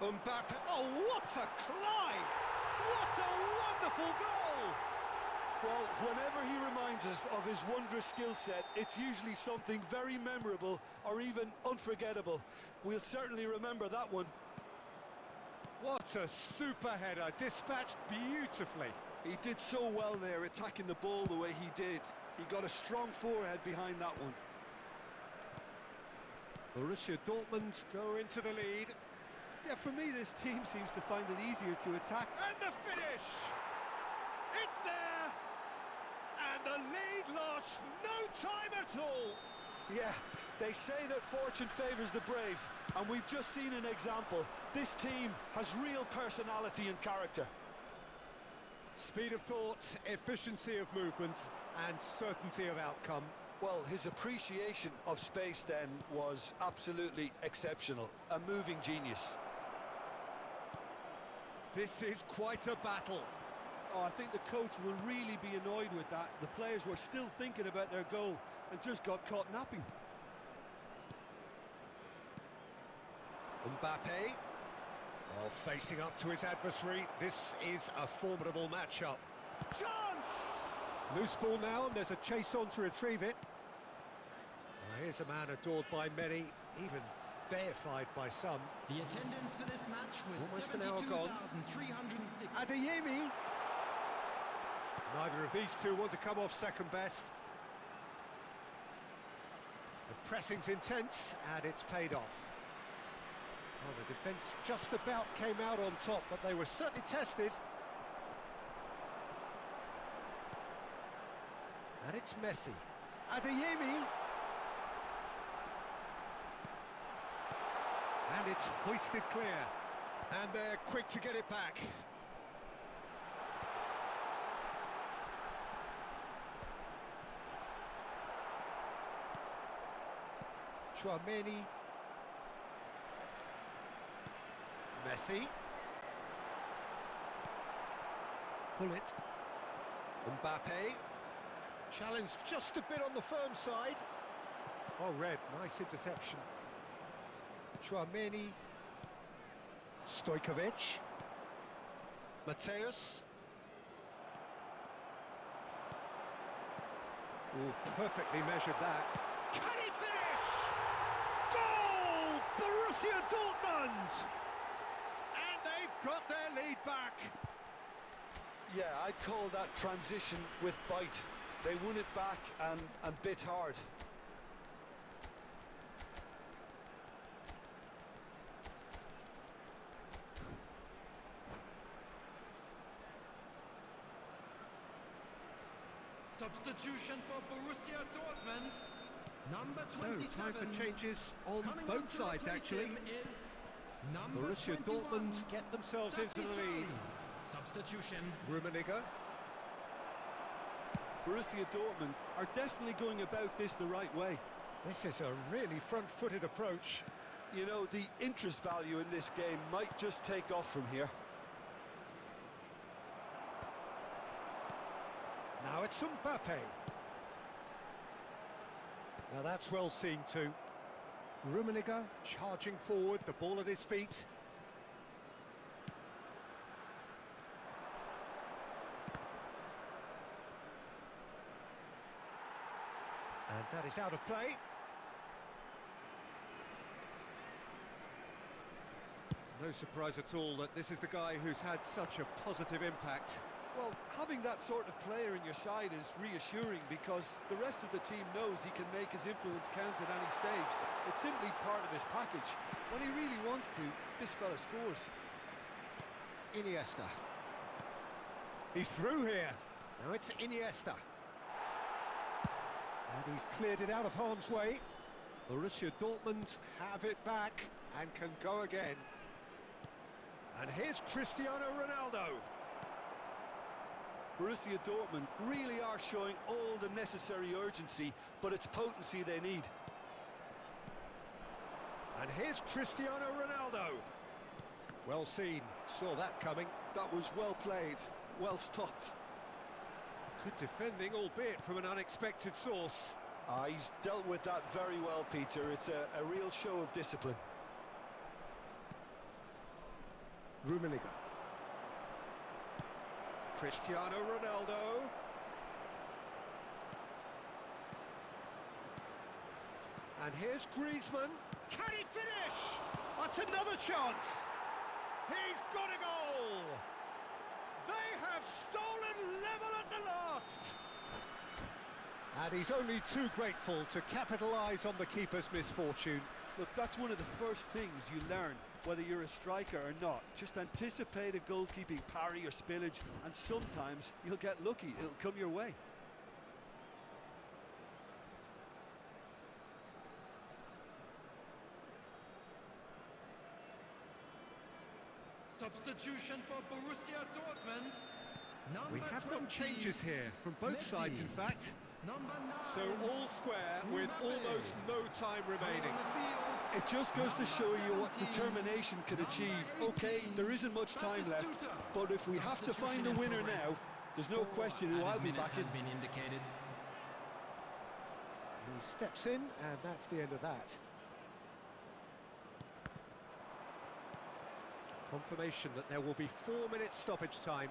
Mbappe. Oh, what a climb! What a wonderful goal! Well, whenever he reminds us of his wondrous skill set, it's usually something very memorable or even unforgettable. We'll certainly remember that one. What a super header, dispatched beautifully. He did so well there, attacking the ball the way he did. He got a strong forehead behind that one. Borussia Dortmund go into the lead. Yeah, for me, this team seems to find it easier to attack. And the finish! It's there! And the lead lost no time at all! Yeah, they say that fortune favours the brave, and we've just seen an example. This team has real personality and character. Speed of thought, efficiency of movement, and certainty of outcome. Well, his appreciation of space then was absolutely exceptional. A moving genius. This is quite a battle. Oh, I think the coach will really be annoyed with that. The players were still thinking about their goal and just got caught napping. Mbappe. Well, facing up to his adversary, this is a formidable matchup. Chance! Loose ball now, and there's a chase on to retrieve it. Well, here's a man adored by many, even deified by some. The attendance for this match was Almost an hour gone. 72,306. Adeyemi. Neither of these two want to come off second best. The pressing's intense, and it's paid off. Well, the defence just about came out on top, but they were certainly tested. And it's Messi. Adeyemi. And it's hoisted clear. And they're quick to get it back. Chouameni. Messi. Bullet. Mbappe. Challenged just a bit on the firm side. Oh, Red, nice interception. Chouameni. Stojkovic. Mateus. Oh, perfectly measured that. Can he finish? Goal! Borussia Dortmund! And they've got their lead back. Yeah, I'd call that transition with bite. They won it back and bit hard. Substitution for Borussia Dortmund. Number 27. So, time for changes on Coming both on to sides, replace actually. him is number Borussia 21. Dortmund get themselves into the lead. Substitution. Rummenigge. Borussia Dortmund are definitely going about this the right way. This is a really front-footed approach. You know, the interest value in this game might just take off from here. Now it's Mbappe. Now that's well seen too. Rummenigge charging forward, the ball at his feet. And that is out of play. No surprise at all that this is the guy who's had such a positive impact. Well, having that sort of player in your side is reassuring because the rest of the team knows he can make his influence count at any stage. It's simply part of his package. When he really wants to, this fella scores. Iniesta. He's through here. Now it's Iniesta. And he's cleared it out of harm's way. Borussia Dortmund have it back and can go again. And here's Cristiano Ronaldo. Borussia Dortmund really are showing all the necessary urgency, but it's potency they need. And here's Cristiano Ronaldo. Well seen, saw that coming. That was well played, well stopped. Good defending, albeit from an unexpected source. He's dealt with that very well, Peter. It's a real show of discipline. Rummenigge. Cristiano Ronaldo. And here's Griezmann. Can he finish? That's another chance. He's got a goal. They have stolen level at the last. And he's only too grateful to capitalise on the keeper's misfortune. Look, that's one of the first things you learn, whether you're a striker or not. Just anticipate a goalkeeping parry or spillage, and sometimes you'll get lucky. It'll come your way. Substitution for Borussia Dortmund. We Number have 20. got changes here from both sides, in fact. Number 9. So all square with Mbappe. almost no time remaining. On the field, It just goes to show you what 17. determination can Number achieve. 18. Okay, there isn't much time left, Batistuta. but if we have to find a Substitution in winner progress. now, there's no 4 question who added I'll be minutes backing. has been indicated. He steps in, and that's the end of that. Confirmation that there will be 4 minutes stoppage time.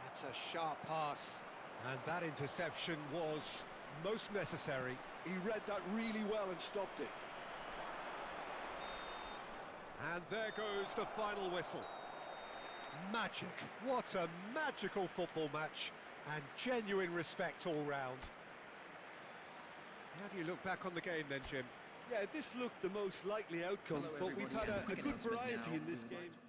That's a sharp pass. And that interception was most necessary. He read that really well and stopped it. And there goes the final whistle. Magic. What a magical football match. And genuine respect all round. How do you look back on the game then, Jim? Yeah, this looked the most likely outcome, Hello, but we've everybody, had and a quick good announcement variety now. in this We would like game. to-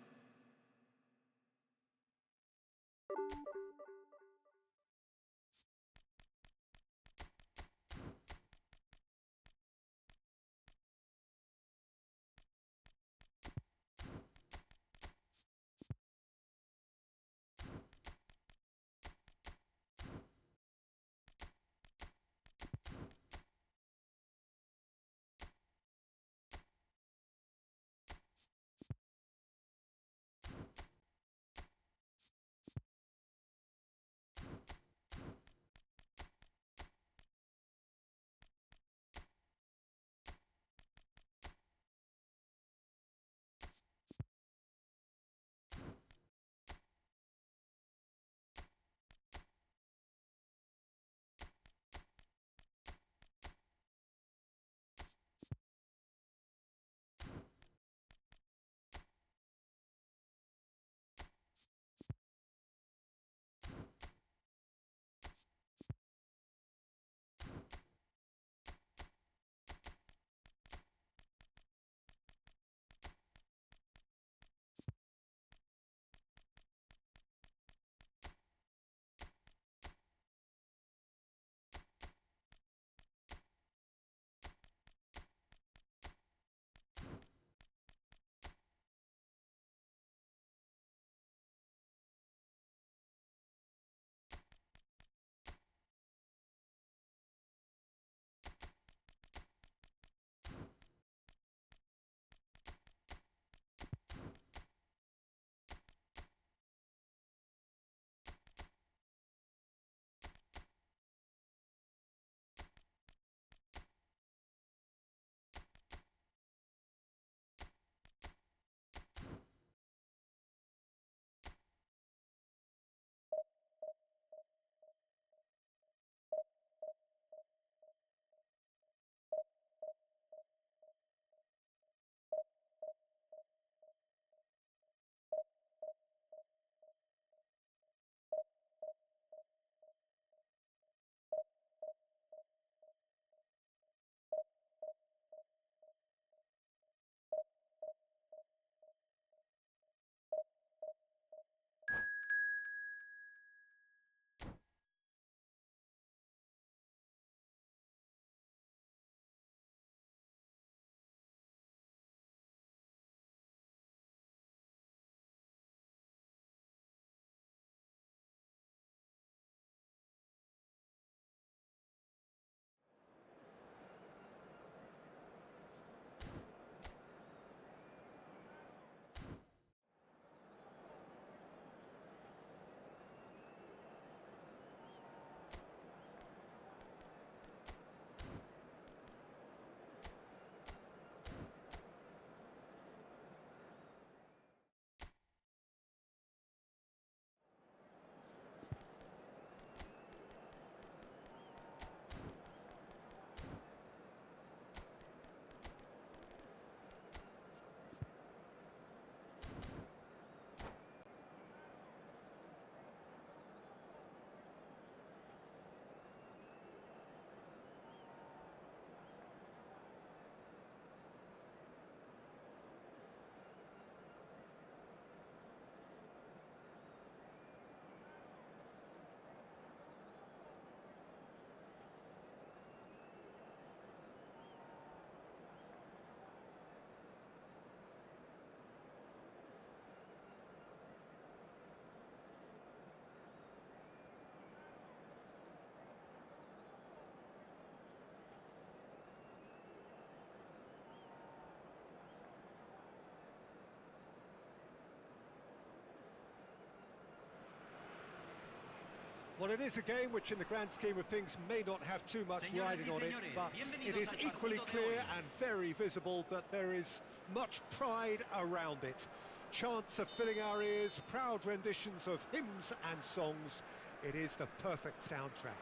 Well, it is a game which in the grand scheme of things may not have too much riding on it, but it is equally clear and very visible that there is much pride around it. Chants are filling our ears, proud renditions of hymns and songs. It is the perfect soundtrack.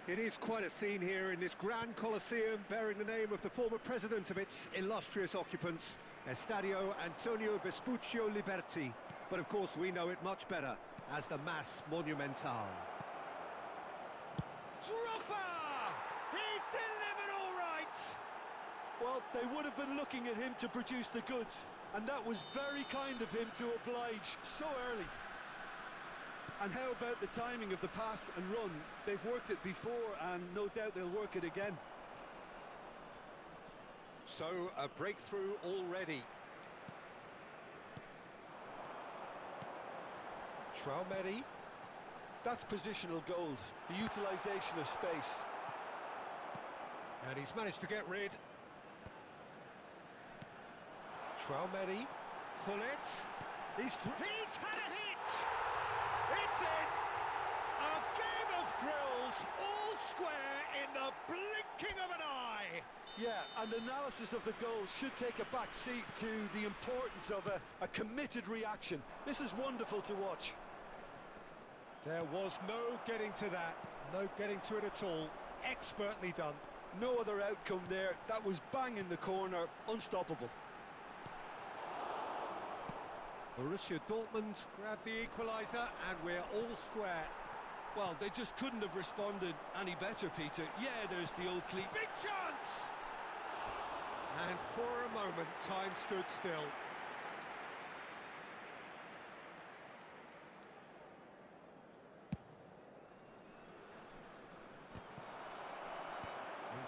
It is quite a scene here in this grand Colosseum, bearing the name of the former president of its illustrious occupants, Estadio Antonio Vespuccio Liberti. But of course we know it much better as the Mas Monumental. Drogba! He's delivered all right! Well, they would have been looking at him to produce the goods, and that was very kind of him to oblige so early. And how about the timing of the pass and run? They've worked it before, and no doubt they'll work it again. So, a breakthrough already. Traumeri. That's positional gold, the utilisation of space. And he's managed to get rid. Traumeri. Hullet. He's had a hit! It's in! A game of thrills, all square in the blinking of an eye! Yeah, and analysis of the goal should take a back seat to the importance of a committed reaction. This is wonderful to watch. There was no getting to that, no getting to it at all. Expertly done. No other outcome there. That was bang in the corner, unstoppable. Borussia Dortmund grabbed the equaliser and we're all square. Well, they just couldn't have responded any better, Peter. Yeah, there's the old cleat. Big chance! And for a moment, time stood still.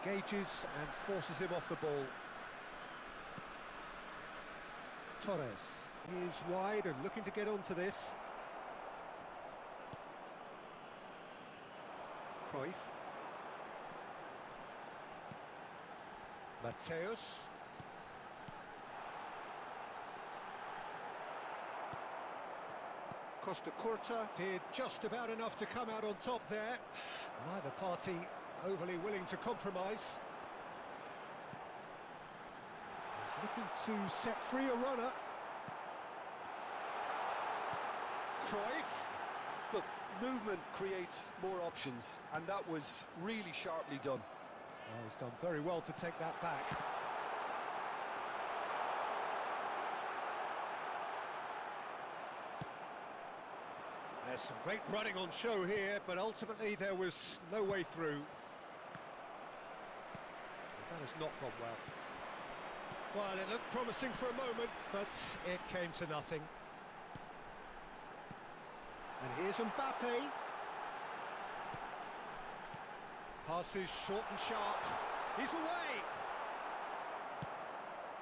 Engages and forces him off the ball. Torres is wide and looking to get onto this. Cruyff. Mateus. Costa Curta did just about enough to come out on top there. Neither party overly willing to compromise. He's looking to set free a runner. Cruyff. Look, movement creates more options, and that was really sharply done. Oh, he's done very well to take that back. There's some great running on show here, but ultimately there was no way through. That has not gone well. Well, it looked promising for a moment, but it came to nothing. And here's Mbappe. Passes short and sharp. He's away!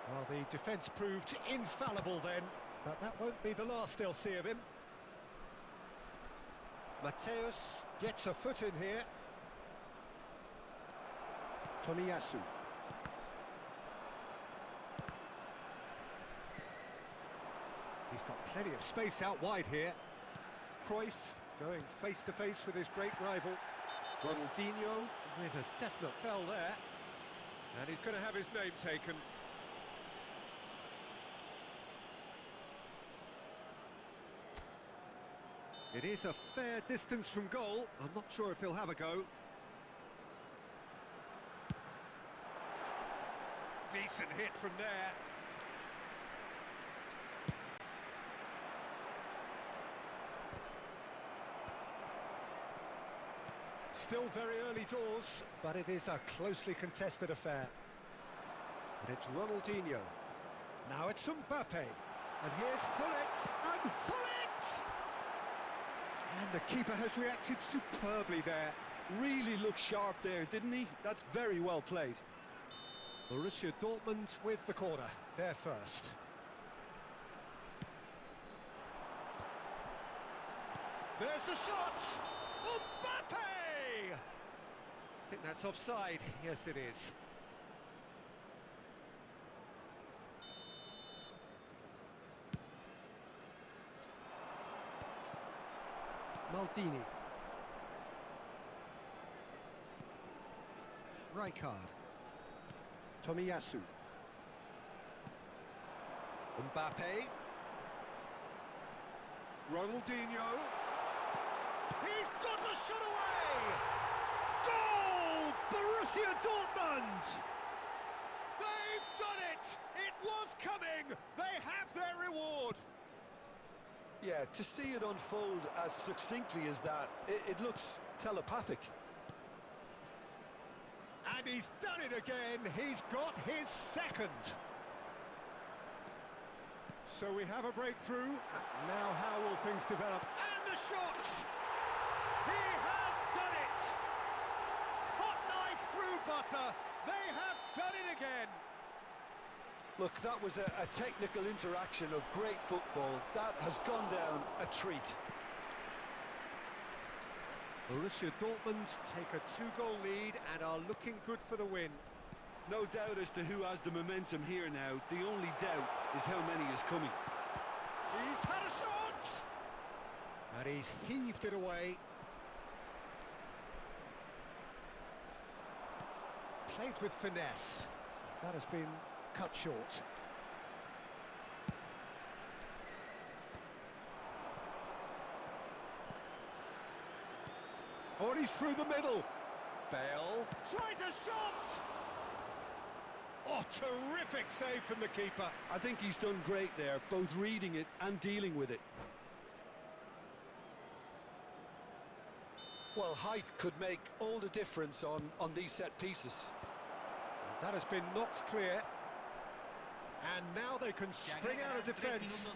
Well, the defence proved infallible then, but that won't be the last they'll see of him. Mateus gets a foot in here. Tomiyasu. He's got plenty of space out wide here. Cruyff going face-to-face with his great rival. Ronaldinho with a definite foul there. And he's going to have his name taken. It is a fair distance from goal. I'm not sure if he'll have a go. Decent hit from there. Still very early doors, but it is a closely contested affair. And it's Ronaldinho. Now it's Mbappe. And here's Hullet. And Hullet! And the keeper has reacted superbly there. Really looked sharp there, didn't he? That's very well played. Borussia Dortmund with the corner. They're first. There's the shot! Mbappe! I think that's offside. Yes, it is. Maldini. Rijkaard. Tomiyasu. Mbappe. Ronaldinho. He's got the shot away! Goal! Borussia Dortmund! They've done it! It was coming! They have their reward! Yeah, to see it unfold as succinctly as that, it looks telepathic. And he's done it again. He's got his second. So we have a breakthrough. Now how will things develop? And the shot! He has done it! Hot knife through butter. They have done it again. Look, that was a technical interaction of great football. That has gone down a treat. Borussia Dortmund take a 2-goal lead and are looking good for the win. No doubt as to who has the momentum here now. The only doubt is how many is coming. He's had a shot! And he's heaved it away. Played with finesse. That has been cut short. Oh, and he's through the middle. Bale tries a shot! Oh, terrific save from the keeper. I think he's done great there, both reading it and dealing with it. Well, height could make all the difference on these set pieces. That has been knocked clear. And now they can spring out of defence.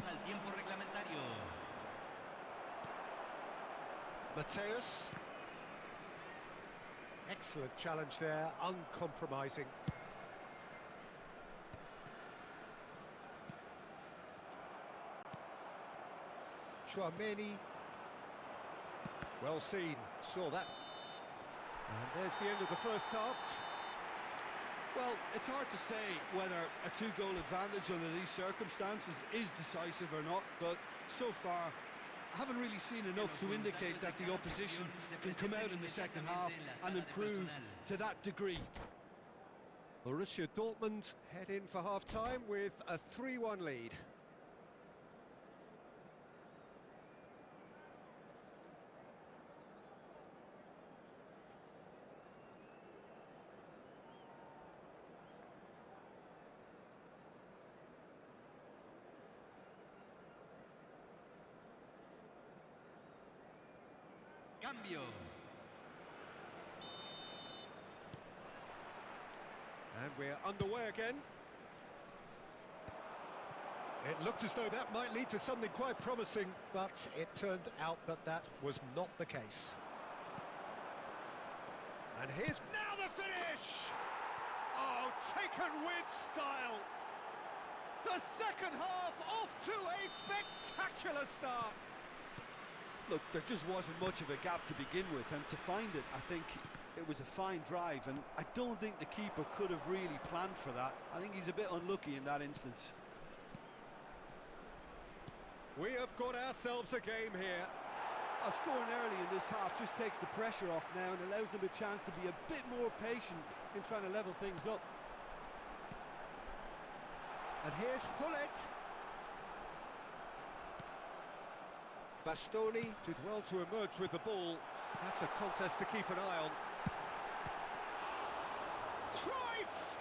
Mateus. Excellent challenge there, uncompromising. Chouameni. Well seen, saw that. And there's the end of the first half. Well, it's hard to say whether a 2-goal advantage under these circumstances is decisive or not, but so far I haven't really seen enough to indicate that the opposition can come out in the second half and improve to that degree. Borussia Dortmund head in for half-time with a 3-1 lead. Cambio. And we're underway again. It looked as though that might lead to something quite promising, but it turned out that that was not the case. And here's now the finish! Oh, taken with style! The second half off to a spectacular start! Look, there just wasn't much of a gap to begin with, and to find it, I think it was a fine drive, and I don't think the keeper could have really planned for that. I think he's a bit unlucky in that instance. We have got ourselves a game here. Scoring early in this half just takes the pressure off now and allows them a chance to be a bit more patient in trying to level things up. And here's Hullet. Bastoni did well to emerge with the ball. That's a contest to keep an eye on. Cruyff!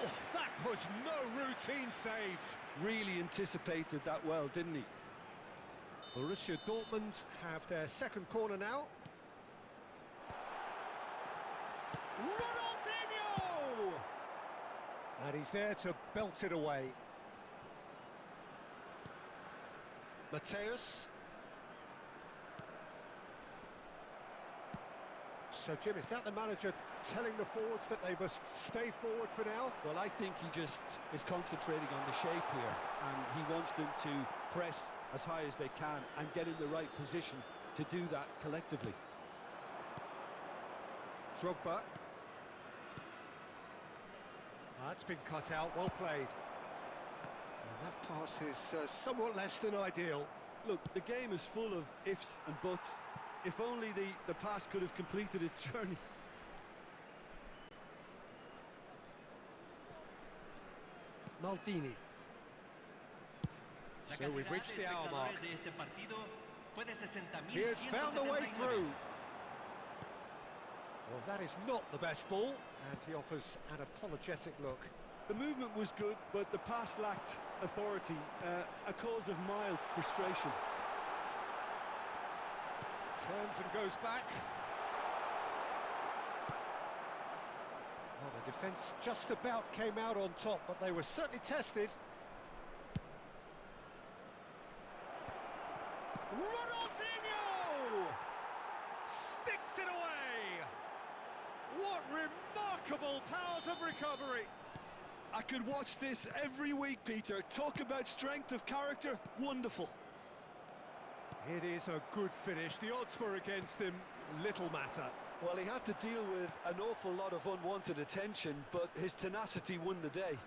Oh, that was no routine save. Really anticipated that well, didn't he? Borussia Dortmund have their second corner now. Ronaldinho! And he's there to belt it away. Mateus. So, Jim, is that the manager telling the forwards that they must stay forward for now? Well, I think he just is concentrating on the shape here, and he wants them to press as high as they can and get in the right position to do that collectively. Drogba. That's been cut out, well played. And that pass is somewhat less than ideal. Look, the game is full of ifs and buts. If only the pass could have completed its journey. Maldini. So we've reached the hour mark. He has found a way through. Well, that is not the best ball, and he offers an apologetic look. The movement was good, but the pass lacked authority, a cause of mild frustration. Turns and goes back. Well, the defence just about came out on top, but they were certainly tested. Ronaldinho! Sticks it away! What remarkable powers of recovery! I could watch this every week, Peter. Talk about strength of character, wonderful. It is a good finish. The odds were against him, little matter. Well, he had to deal with an awful lot of unwanted attention, but his tenacity won the day.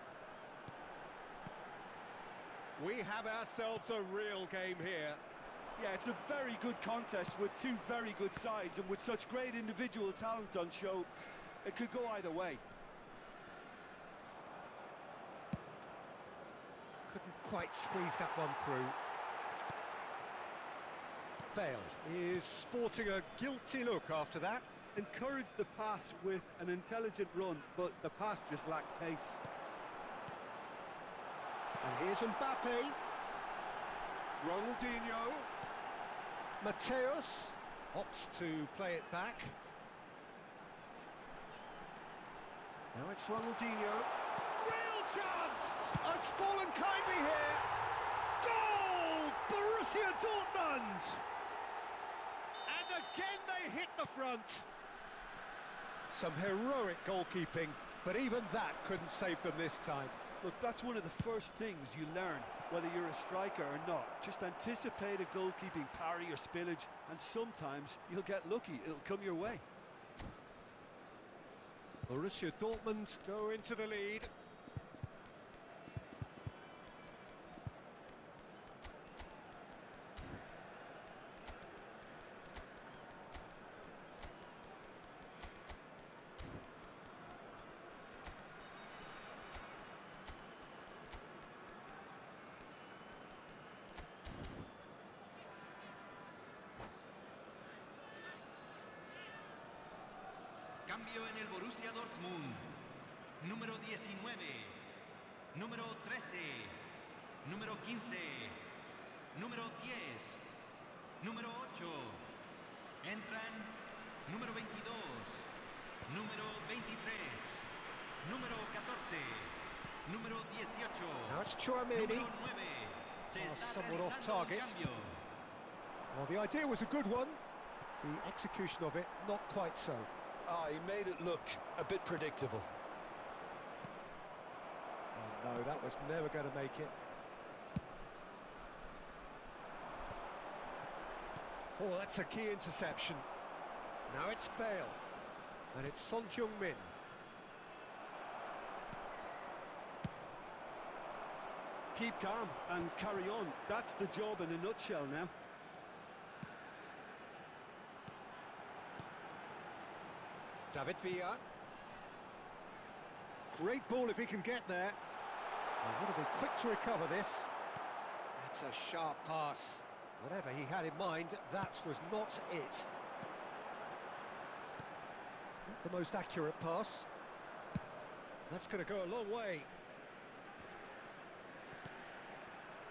We have ourselves a real game here. Yeah, it's a very good contest with two very good sides, and with such great individual talent on show, it could go either way. Couldn't quite squeeze that one through. Bale is sporting a guilty look after that. Encouraged the pass with an intelligent run, but the pass just lacked pace. And here's Mbappe. Ronaldinho. Mateus opts to play it back. Now it's Ronaldinho. Real chance! It's fallen kindly here. Goal! Borussia Dortmund! And again they hit the front. Some heroic goalkeeping, but even that couldn't save them this time. Look, that's one of the first things you learn, whether you're a striker or not. Just anticipate a goalkeeping parry or spillage, and sometimes you'll get lucky, it'll come your way. Borussia Dortmund go into the lead. Cambio en el Borussia Dortmund. Número 19, número 13, número 15, número 10, número 8. Entran número 22, número 23, número 14, número 18. Now it's Tchouaméni. Número 9. Se Pass está somewhat off realizando un target. cambio. Well, the idea was a good one. The execution of it, not quite so. He made it look a bit predictable. Oh, no, that was never going to make it. Oh, that's a key interception. Now it's Bale. And it's Son Heung-min. Keep calm and carry on. That's the job in a nutshell now. David Villa. Great ball if he can get there. He would have been quick to recover this. That's a sharp pass. Whatever he had in mind, that was not it. Not the most accurate pass. That's going to go a long way.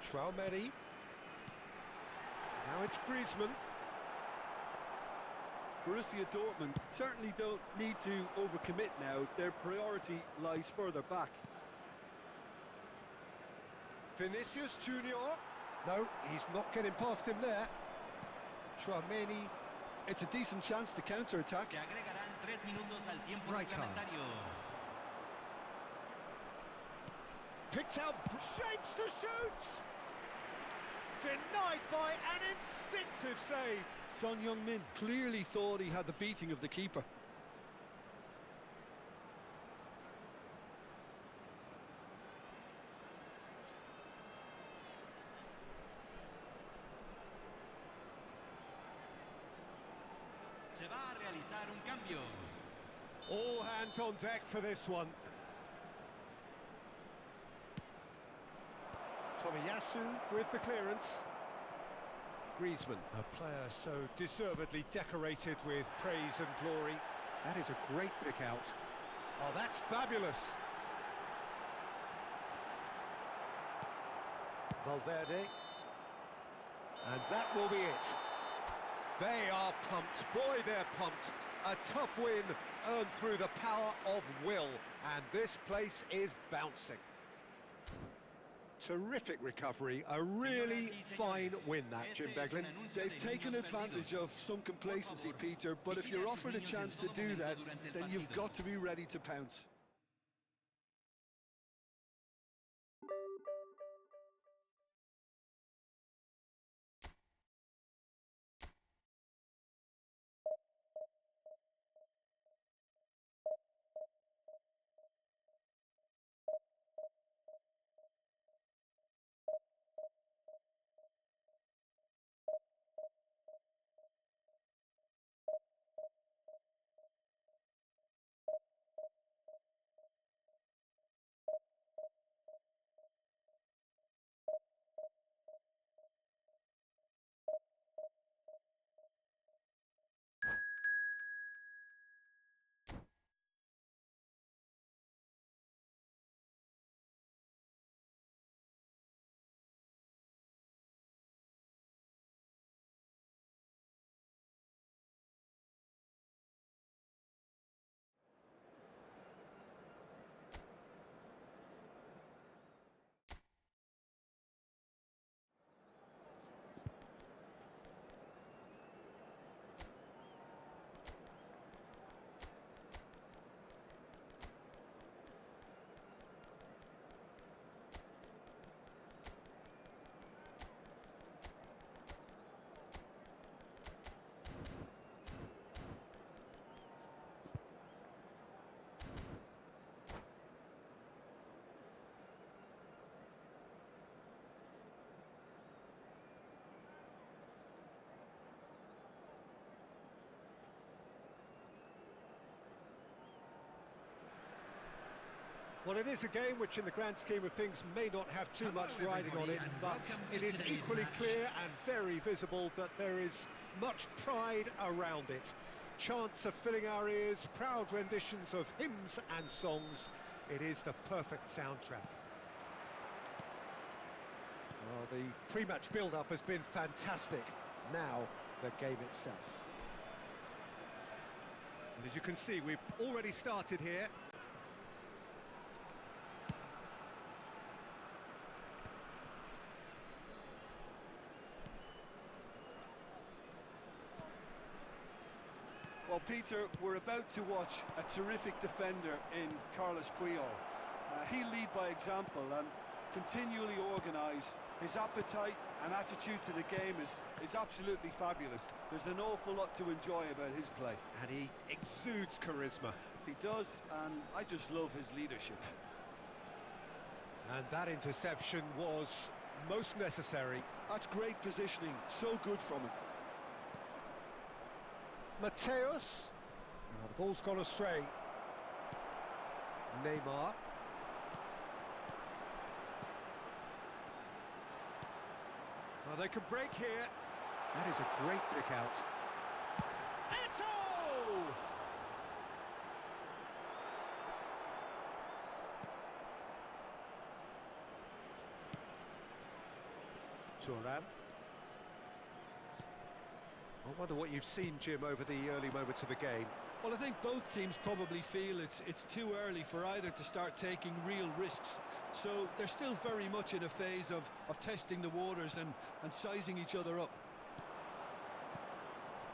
Tchouaméni. Now it's Griezmann. Borussia Dortmund certainly don't need to overcommit now. Their priority lies further back. Vinicius Junior. No, he's not getting past him there. Tchouaméni. It's a decent chance to counter-attack. Se agregarán 3 minutos al tiempo Rijkaard. reglamentario. Picked out, shapes to shoot! Denied by an instinctive save. Son Heung-min clearly thought he had the beating of the keeper. Se va a realizar un cambio. All hands on deck for this one. Tomiyasu with the clearance. Griezmann, a player so deservedly decorated with praise and glory. That is a great pick out. Oh, that's fabulous. Valverde. And that will be it. They are pumped. Boy, they're pumped. A tough win earned through the power of will. And this place is bouncing. Terrific recovery. A really fine win, that, Jim Beglin. They've taken advantage of some complacency, Peter, but if you're offered a chance to do that, then you've got to be ready to pounce. Well, it is a game which, in the grand scheme of things, may not have too much riding on it, but it is equally clear and very visible that there is much pride around it. Chants are filling our ears, proud renditions of hymns and songs. It is the perfect soundtrack. Well, the pre-match build-up has been fantastic. Now, the game itself. And as you can see, we've already started here. Well, Peter, we're about to watch a terrific defender in Carlos Puyol. He'll lead by example and continually organise. His appetite and attitude to the game is absolutely fabulous. There's an awful lot to enjoy about his play. And he exudes charisma. He does, and I just love his leadership. And that interception was most necessary. That's great positioning, so good from him. Mateus. Oh, the ball's gone astray. Neymar. Well, they could break here. That is a great pick out. Eto! Thuram. I wonder what you've seen, Jim, over the early moments of the game. Well, I think both teams probably feel it's too early for either to start taking real risks. So they're still very much in a phase of testing the waters and sizing each other up.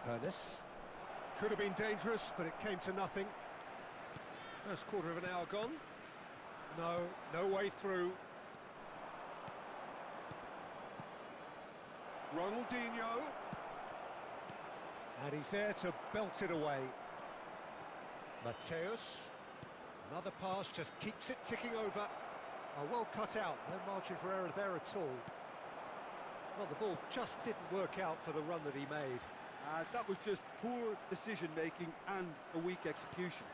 Ernest. Could have been dangerous, but it came to nothing. First quarter of an hour gone. No way through. Ronaldinho. And he's there to belt it away. Mateus. Another pass, just keeps it ticking over. Oh, well cut out, no margin for error there at all. Well, the ball just didn't work out for the run that he made. That was just poor decision-making and a weak execution.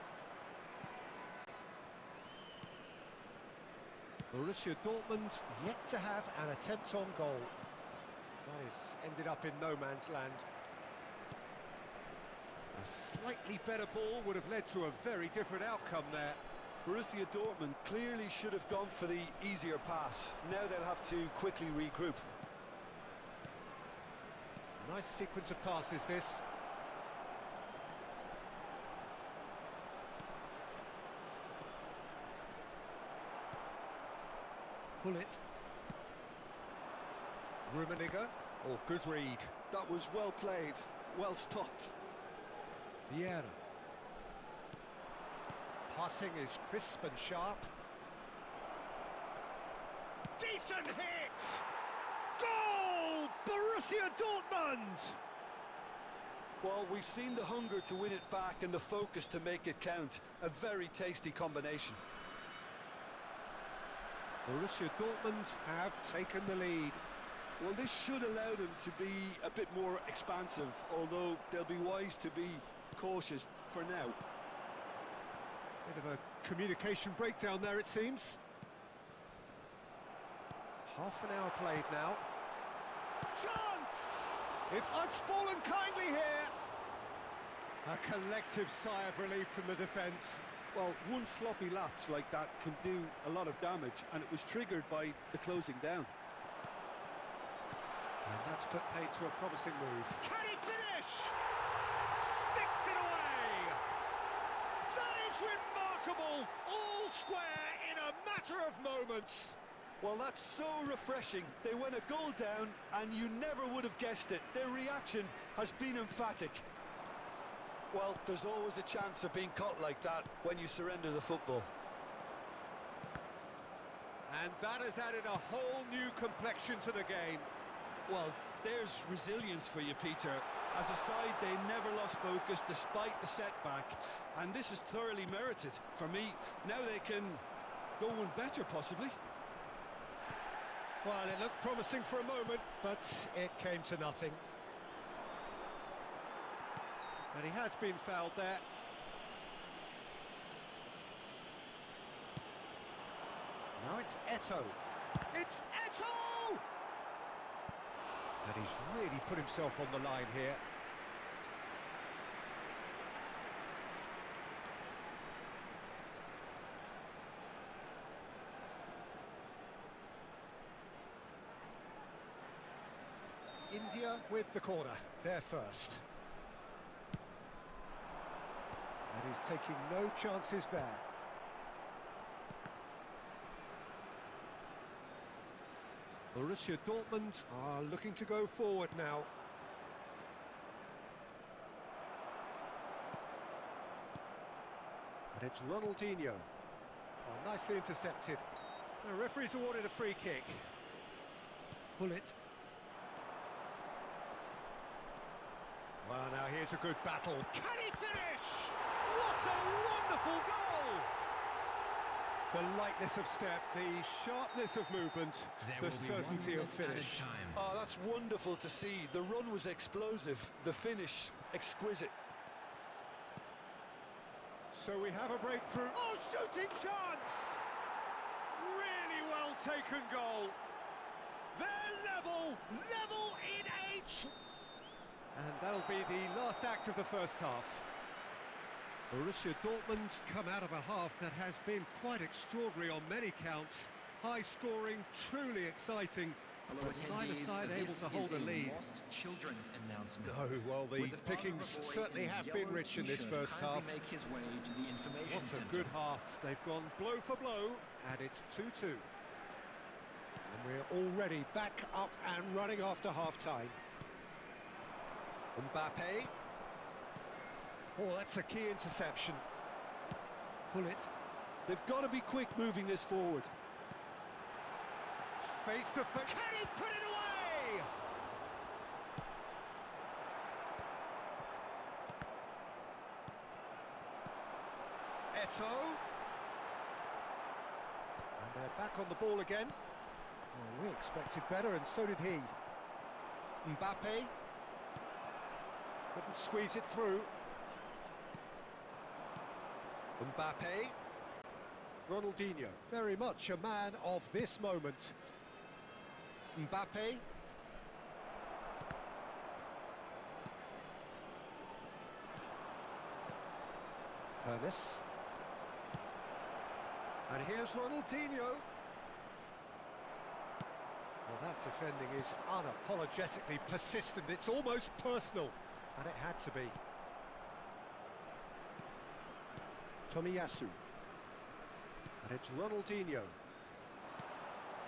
Borussia Dortmund yet to have an attempt on goal. That is ended up in no man's land. A slightly better ball would have led to a very different outcome there. Borussia Dortmund clearly should have gone for the easier pass. Now they'll have to quickly regroup. Nice sequence of passes, this. Pull it. Rummenigge. Oh, good read. That was well played, well stopped. Vieira. Passing is crisp and sharp. Decent hit! Goal! Borussia Dortmund! Well, we've seen the hunger to win it back and the focus to make it count. A very tasty combination. Borussia Dortmund have taken the lead. Well, this should allow them to be a bit more expansive, although they'll be wise to be cautious for now. Bit of a communication breakdown there, it seems. Half an hour played now. Chance! It's fallen kindly here. A collective sigh of relief from the defence. Well, one sloppy lapse like that can do a lot of damage, and it was triggered by the closing down. And that's put paid to a promising move. Can he finish? Sticks it away! That is remarkable! All square in a matter of moments. Well, that's so refreshing. They went a goal down, and you never would have guessed it. Their reaction has been emphatic. Well, there's always a chance of being caught like that when you surrender the football. And that has added a whole new complexion to the game. Well, there's resilience for you, Peter. As a side, they never lost focus despite the setback, and this is thoroughly merited. For me, now they can go one better, possibly. Well, it looked promising for a moment, but it came to nothing. And he has been fouled there. Now it's Eto'o. It's Eto'o! And he's really put himself on the line here. India with the corner, they're first. And he's taking no chances there. Borussia Dortmund are looking to go forward now. And it's Ronaldinho. Oh, nicely intercepted. The referee's awarded a free kick. Pull it. Well, now here's a good battle. Can he finish? What a wonderful goal! The lightness of step, the sharpness of movement, the certainty of finish. Oh, that's wonderful to see. The run was explosive, the finish exquisite. So we have a breakthrough. Oh, shooting chance! Really well taken goal. They're level in H. And that'll be the last act of the first half. Borussia Dortmund come out of a half that has been quite extraordinary on many counts. High scoring, truly exciting, but neither side able to hold a lead. No, well, the pickings certainly have been rich in this first half. What a good half. They've gone blow for blow, and it's 2-2. And we're already back up and running after half-time. Mbappe. Oh, that's a key interception. Pull it. They've got to be quick moving this forward. Face to face. Can he put it away? Eto'o. And they're back on the ball again. Well, we expected better, and so did he. Mbappe. Couldn't squeeze it through. Mbappe. Ronaldinho, very much a man of this moment. Mbappe. Hernes. And here's Ronaldinho. Well, that defending is unapologetically persistent. It's almost personal, and it had to be. Tomiyasu. And it's Ronaldinho.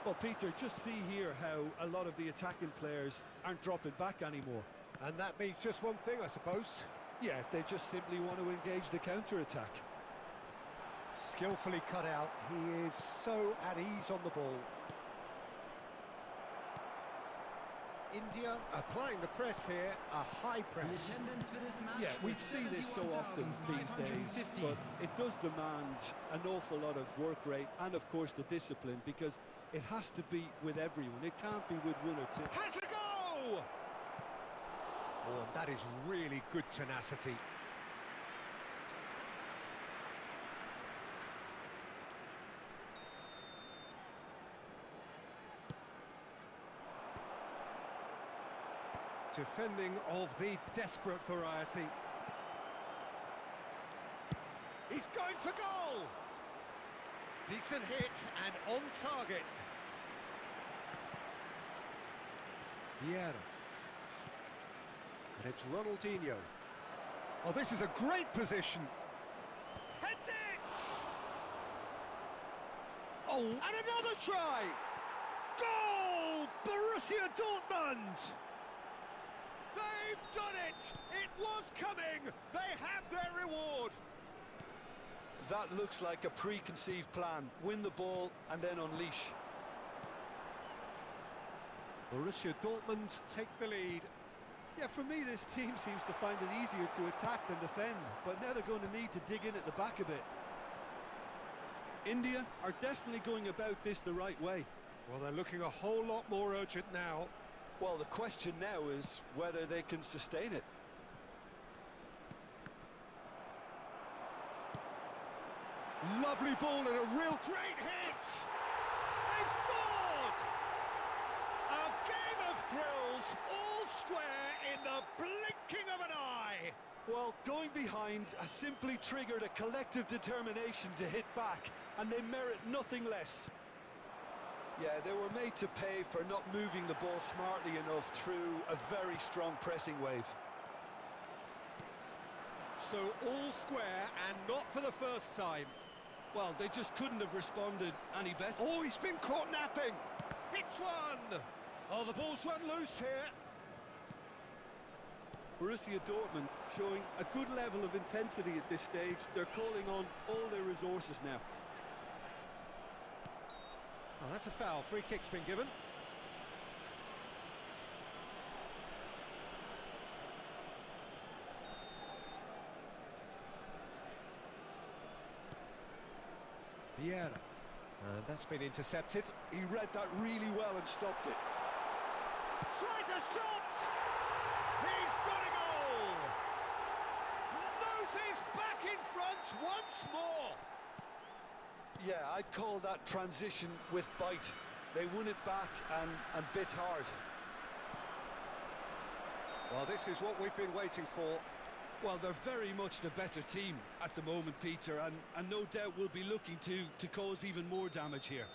Well, Peter, just see here how a lot of the attacking players aren't dropping back anymore. And that means just one thing, I suppose. Yeah, they just simply want to engage the counter-attack. Skillfully cut out. He is so at ease on the ball. India applying the press here, a high press. Yeah, we see this so often these days, but it does demand an awful lot of work rate and, of course, the discipline, because it has to be with everyone. It can't be with one or two. Has a go! Oh, and that is really good tenacity. Defending of the desperate variety. He's going for goal! Decent hit and on target. Vieira. And it's Ronaldinho. Oh, this is a great position. Heads it! Oh, and another try! Goal! Borussia Dortmund! They've done it! It was coming! They have their reward! That looks like a preconceived plan. Win the ball and then unleash. Borussia Dortmund take the lead. Yeah, for me, this team seems to find it easier to attack than defend, but now they're going to need to dig in at the back a bit. India are definitely going about this the right way. Well, they're looking a whole lot more urgent now. Well, the question now is whether they can sustain it. Lovely ball and a real great hit! They've scored! A game of thrills, all square in the blinking of an eye! Well, going behind has simply triggered a collective determination to hit back, and they merit nothing less. Yeah, they were made to pay for not moving the ball smartly enough through a very strong pressing wave. So all square and not for the first time. Well, they just couldn't have responded any better. Oh, he's been caught napping. Hits one. Oh, the ball's run loose here. Borussia Dortmund showing a good level of intensity at this stage. They're calling on all their resources now. Oh, that's a foul. Free kick's been given. Vieira. And that's been intercepted. He read that really well and stopped it. Tries a shot! He's got a goal! Noses back in front once more! Yeah, I'd call that transition with bite. They won it back and bit hard. Well, this is what we've been waiting for. Well, they're very much the better team at the moment, Peter, and no doubt will be looking to cause even more damage here.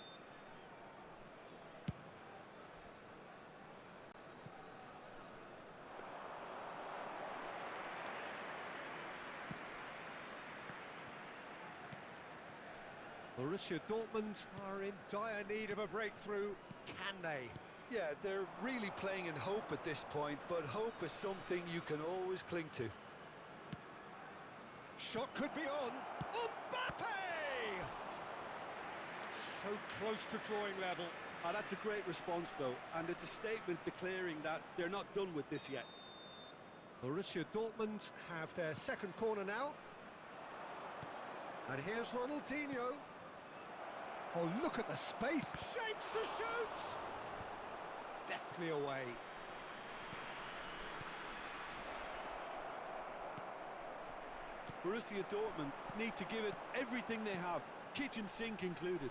Borussia Dortmund are in dire need of a breakthrough. Can they? Yeah, they're really playing in hope at this point, but hope is something you can always cling to. Shot could be on. Mbappe! So close to drawing level. Ah, that's a great response, though, and it's a statement declaring that they're not done with this yet. Borussia Dortmund have their second corner now. And here's Ronaldinho. Oh, look at the space. Shapes to shoot! Deftly away. Borussia Dortmund need to give it everything they have, kitchen sink included.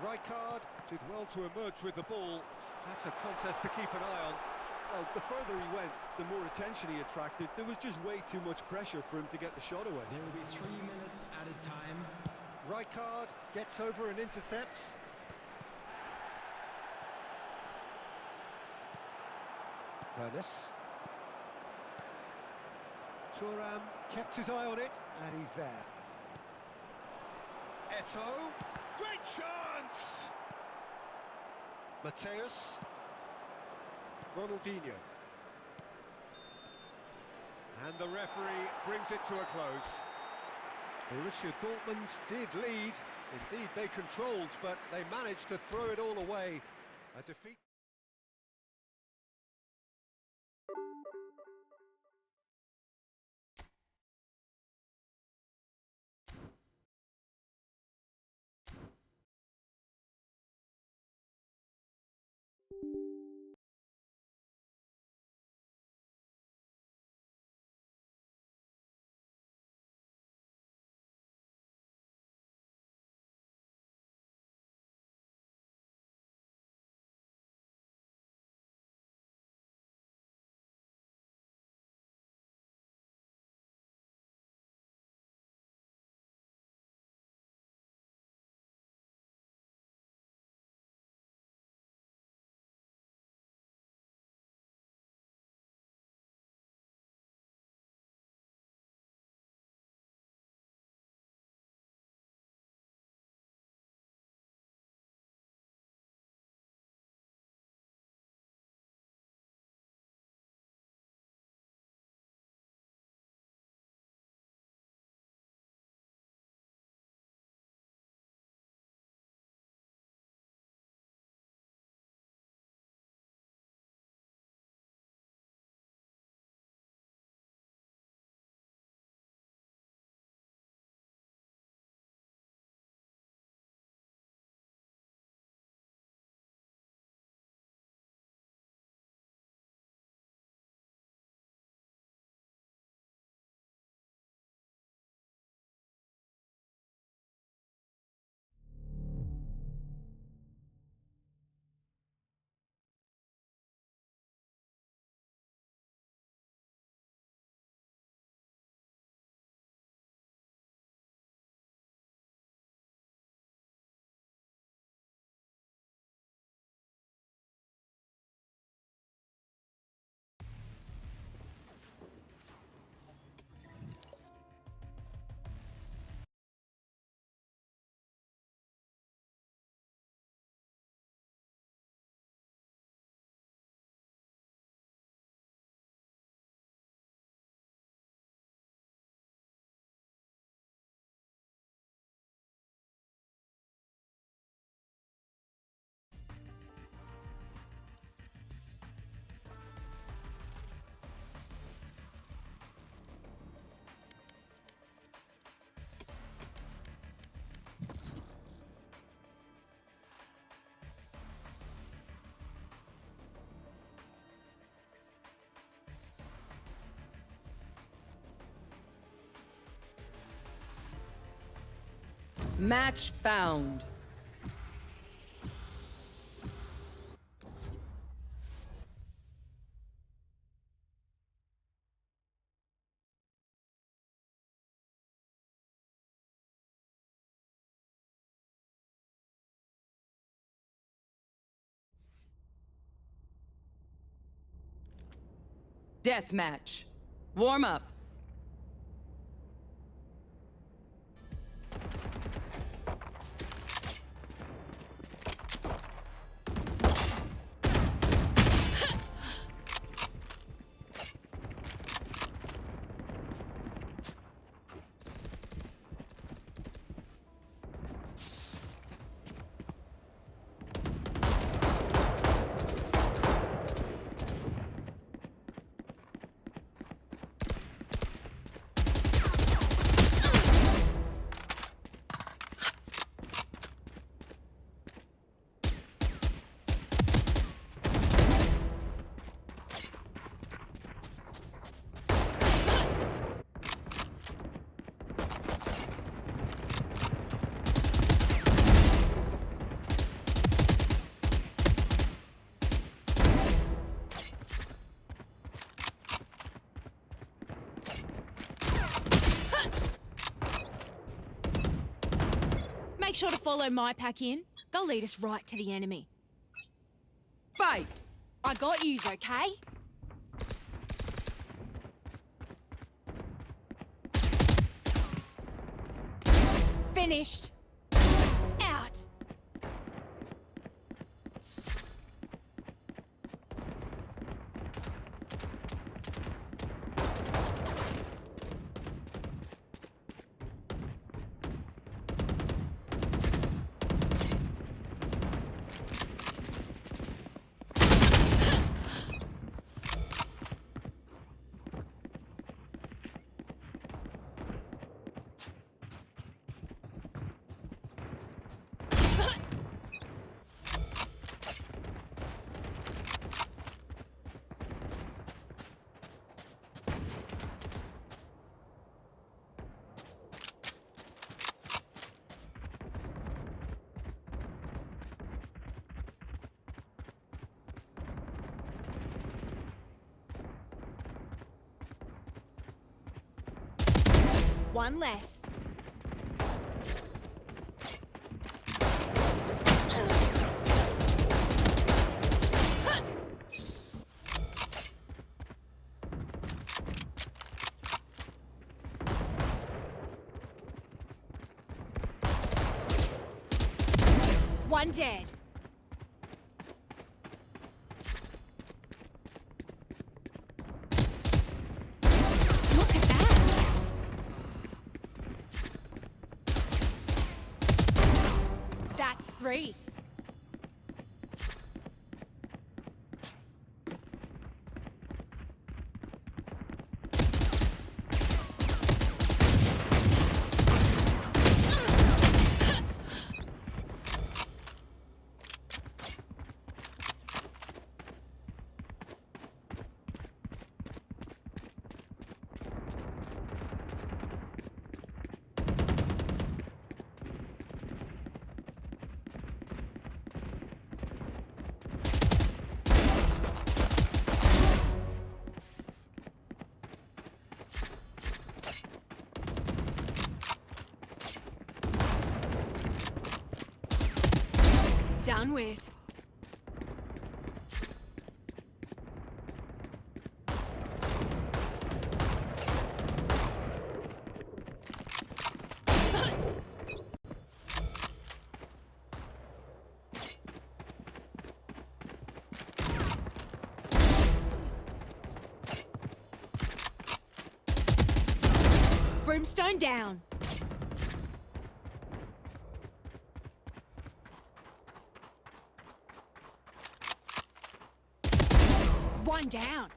Rijkaard did well to emerge with the ball. That's a contest to keep an eye on. Well, the further he went, the more attention he attracted. There was just way too much pressure for him to get the shot away. There will be 3 minutes added time. Rijkaard gets over and intercepts. Ernest. Thuram kept his eye on it, and he's there. Eto'o, great chance! Mateus. Ronaldinho. And the referee brings it to a close. Borussia Dortmund did lead. Indeed, they controlled, but they managed to throw it all away. A defeat. Match found. Death match. Warm up. Make sure to follow my pack in. They'll lead us right to the enemy. Fight! I got yous, okay? Finished. Out. One less. One dead. Look at that. That's 3. Done with. Brimstone down. One down.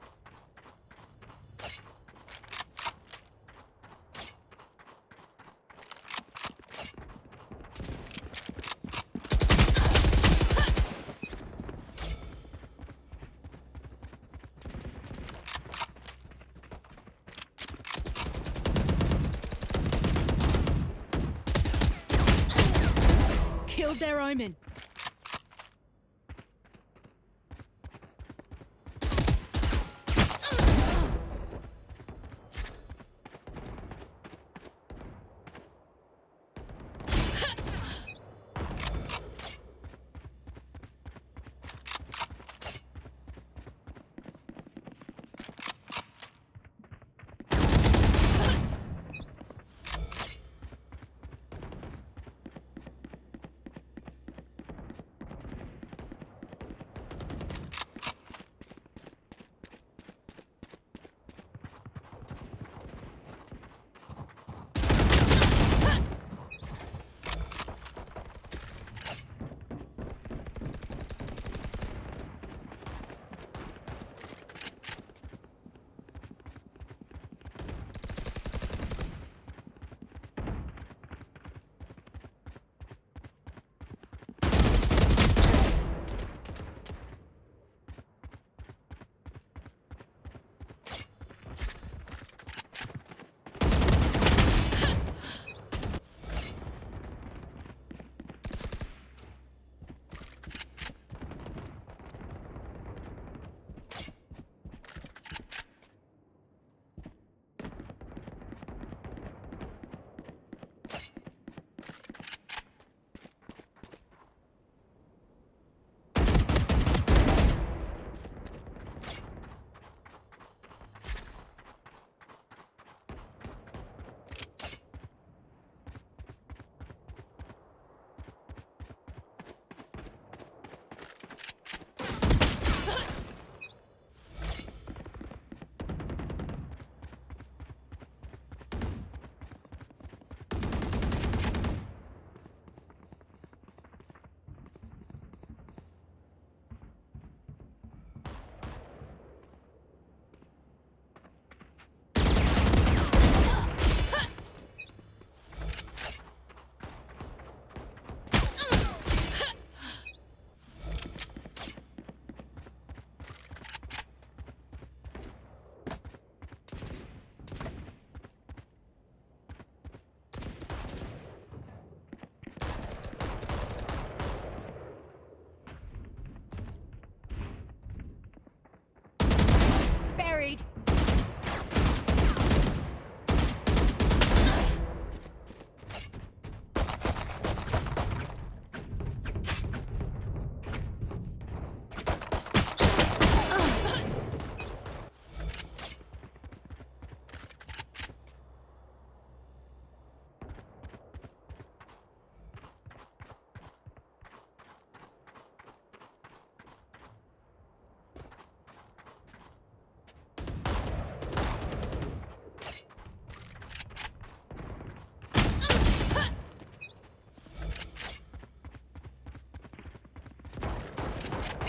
Killed their omen.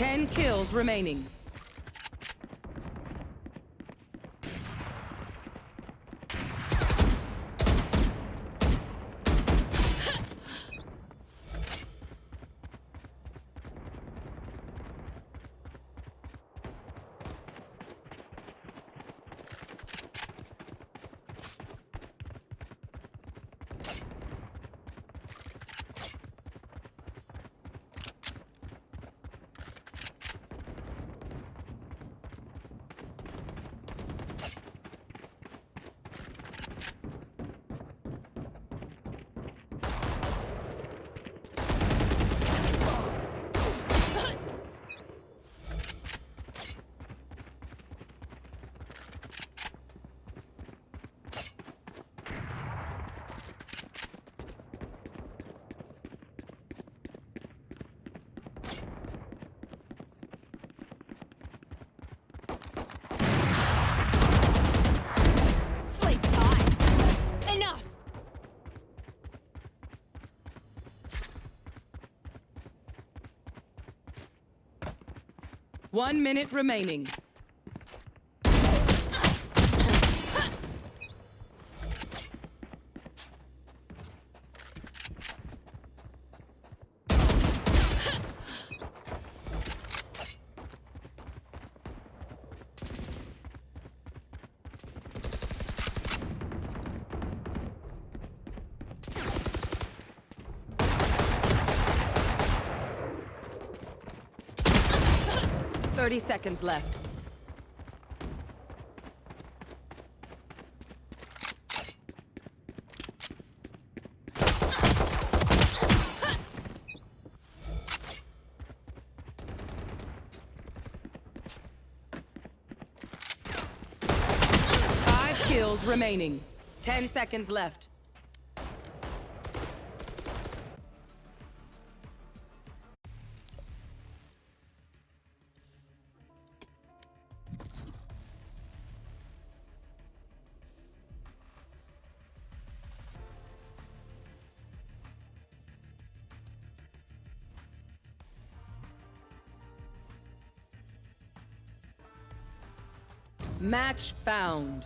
10 kills remaining. Sleep tight. Enough. One minute remaining. Thirty seconds left. Five kills remaining. 10 seconds left. Match found.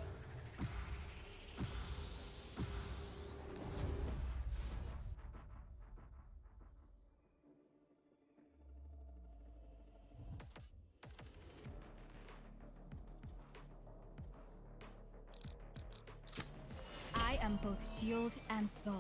I am both shield and sword.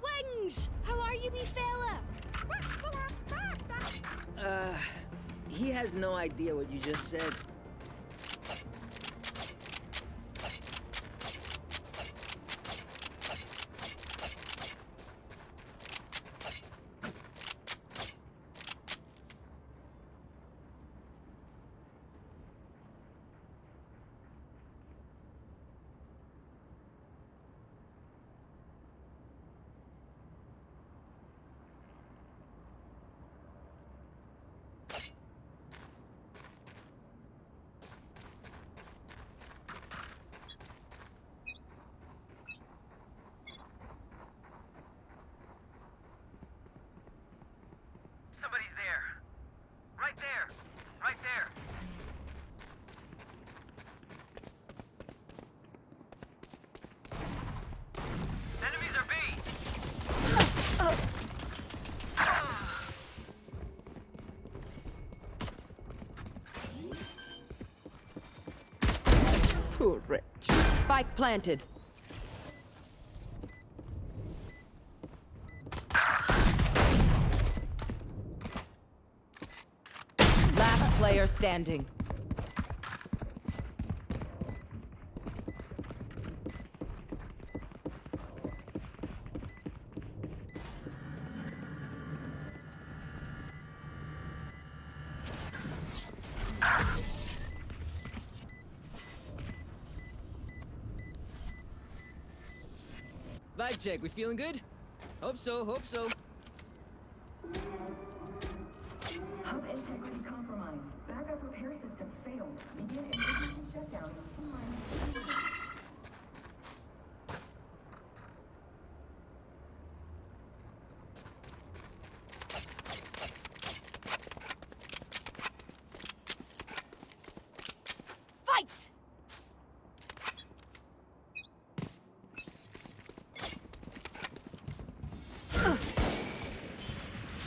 Wings! How are are you, me fella? He has no idea what you just said. Somebody's there. Right there. Right there. Enemies are B. Correct. Spike planted. Last player standing. Vibe check, we feeling good? Hope so, hope so. Hub integrity compromised. Backup repair systems failed. Begin emergency shutdown in T-minus 2 minutes. Fight!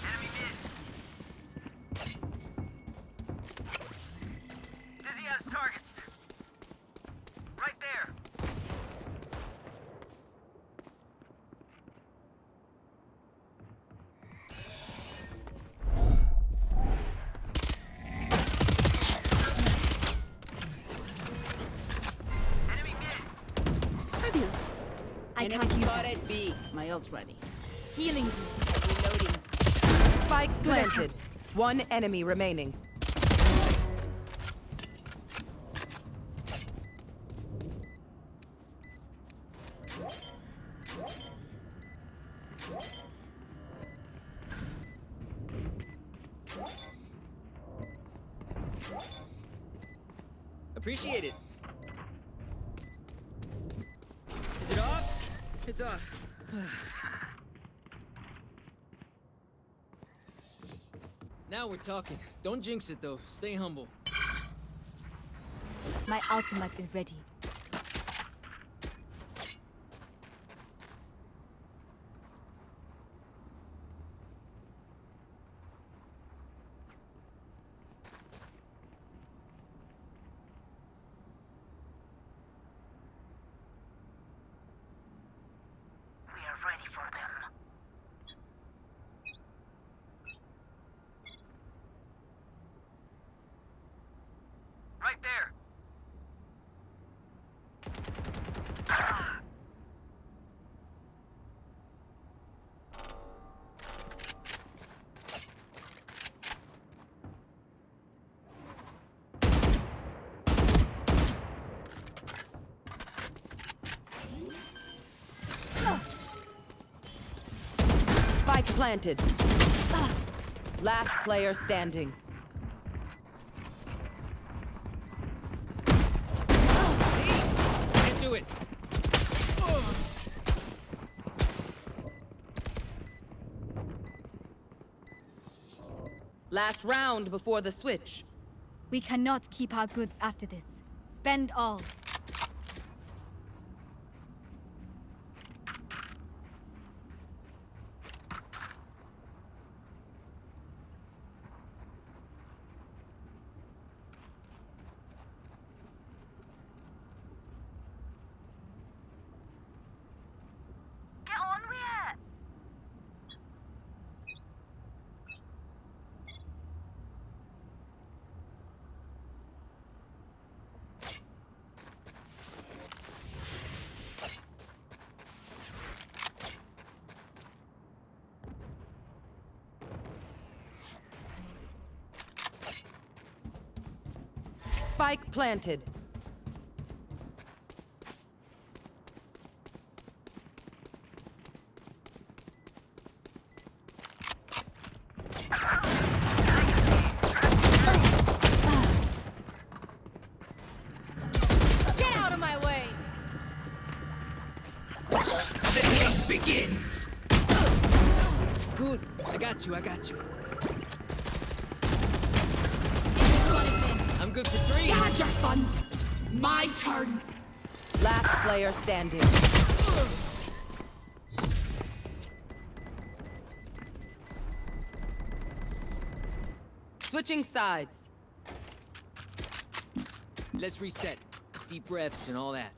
Enemy mid. Dizzy has targets. Right there. Enemy mid. Fabulous. I Enemy can't use spotted that. B. My ult's ready. Healing. Reloading. Spike Good planted. attempt. One enemy remaining. Appreciate it. Is it off? It's off. Now we're talking. Don't jinx it though. Stay humble. My ultimate is ready. We are ready for them. Right there. Spike planted. Last player standing. Get to it. Last round before the switch. We cannot keep our goods after this. Spend all. Get on with it. Spike planted. Get out of my way! The game begins! Good. I got you, I got you. I'm good for 3. You had your fun. My turn. Last player standing. Switching sides. Let's reset. Deep breaths and all that.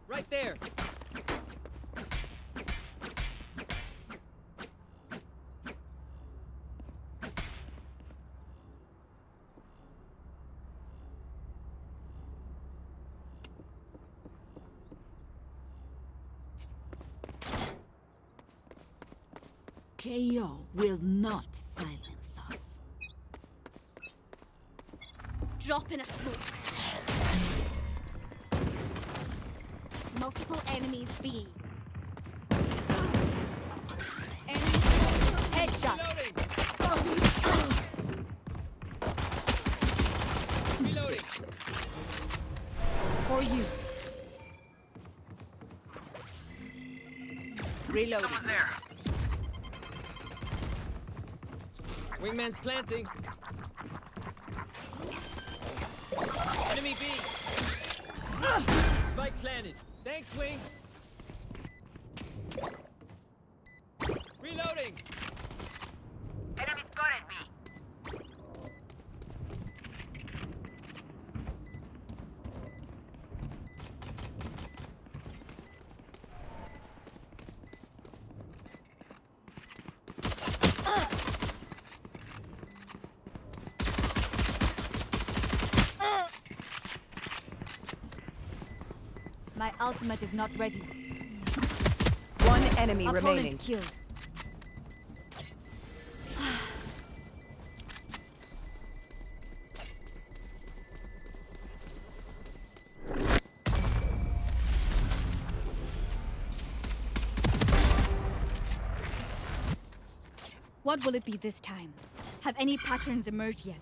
Right there. KO will not silence us. Drop in a smoke. Multiple enemies B. Headshot. Reloading. For you. Reloading. Someone's there. Wingman's planting. Enemy B. Spike planted. Thanks, Wings. Reloading. Enemy spotted me. My ultimate is not ready. One enemy remaining. Opponent killed. What will it be this time? Have any patterns emerged yet?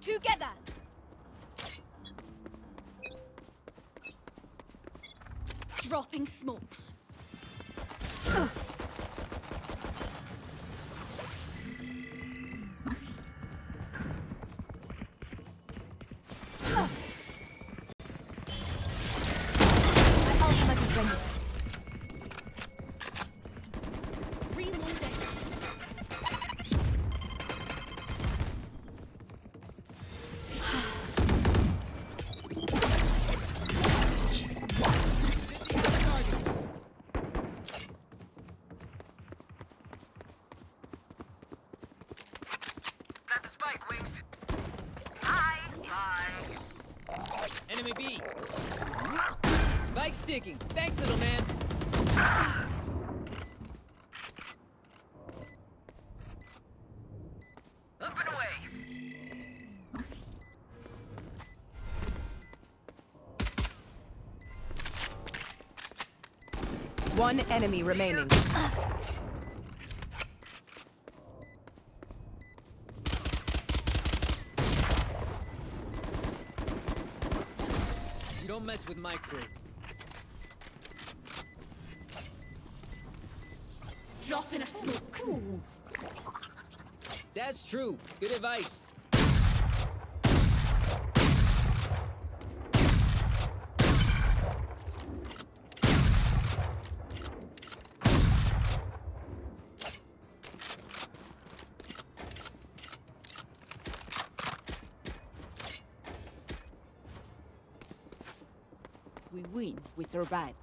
Together! Dropping smokes. My ultimate is ready. Reloading. Got the spike, Wings. Hi. Hi. Enemy B. Spike sticking. Thanks, little man. Up and away. One enemy remaining. You don't mess with my crew. Drop in a smoke. That's true. Good advice. We win, we survive.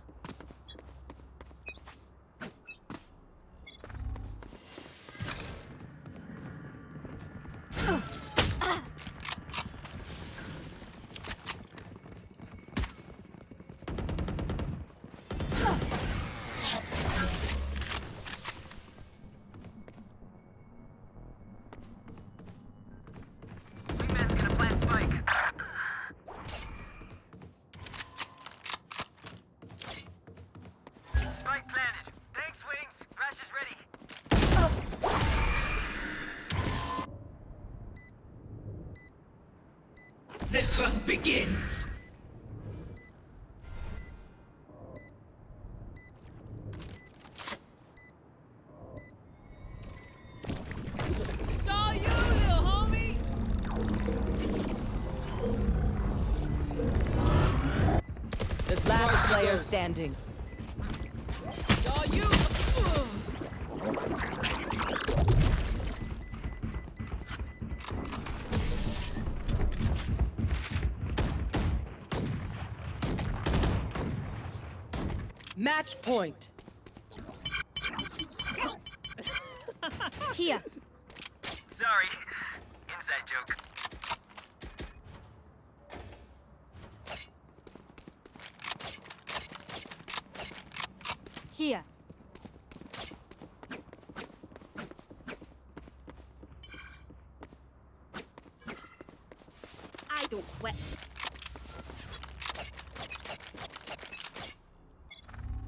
Wingman's gonna plant spike. Spike planted. Thanks, Wings. Crash is ready. The hunt begins! It's all you, little homie! Last player standing. It's all you! Match point. Here. Sorry. Inside joke. Here. I don't quit.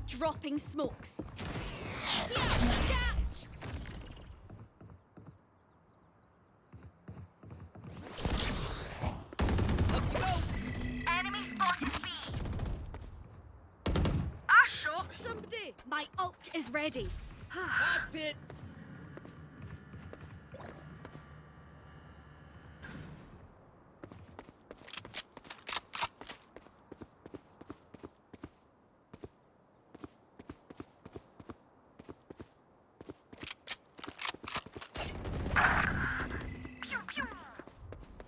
Dropping smokes. Enemy spotted B. I shot somebody. My ult is ready. Mosh pit! Pew pew.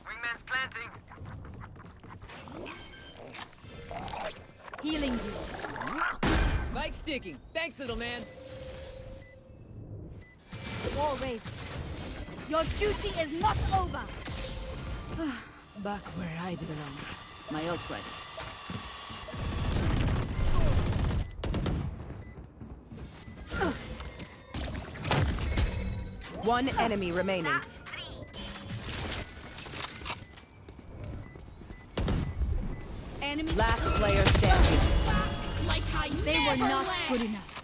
Wingman's planting. Healing you. Spike's ticking. Thanks, little man. Wall raised. Your duty is not over. Back where I belong. My ult's ready. One enemy remaining. That's three. Enemy. Last player standing. Like they were not good enough.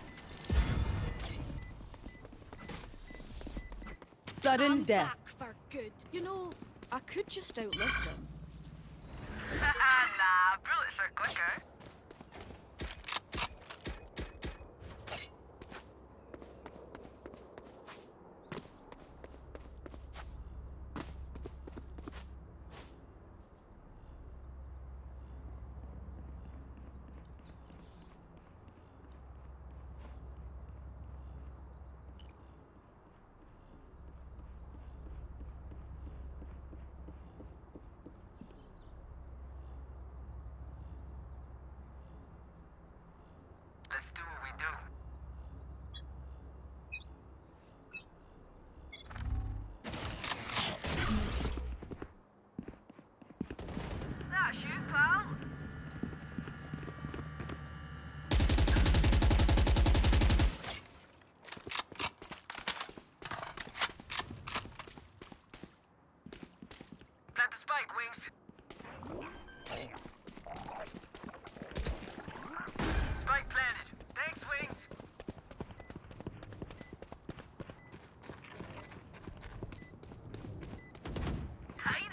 Sudden I'm death. back for good. You know, I could just outlive them. Nah, bullets are quicker. Let's do what we do. That shoot, pal. Plant the spike, Wings. Spike planted. Thanks, Wings. Tidy.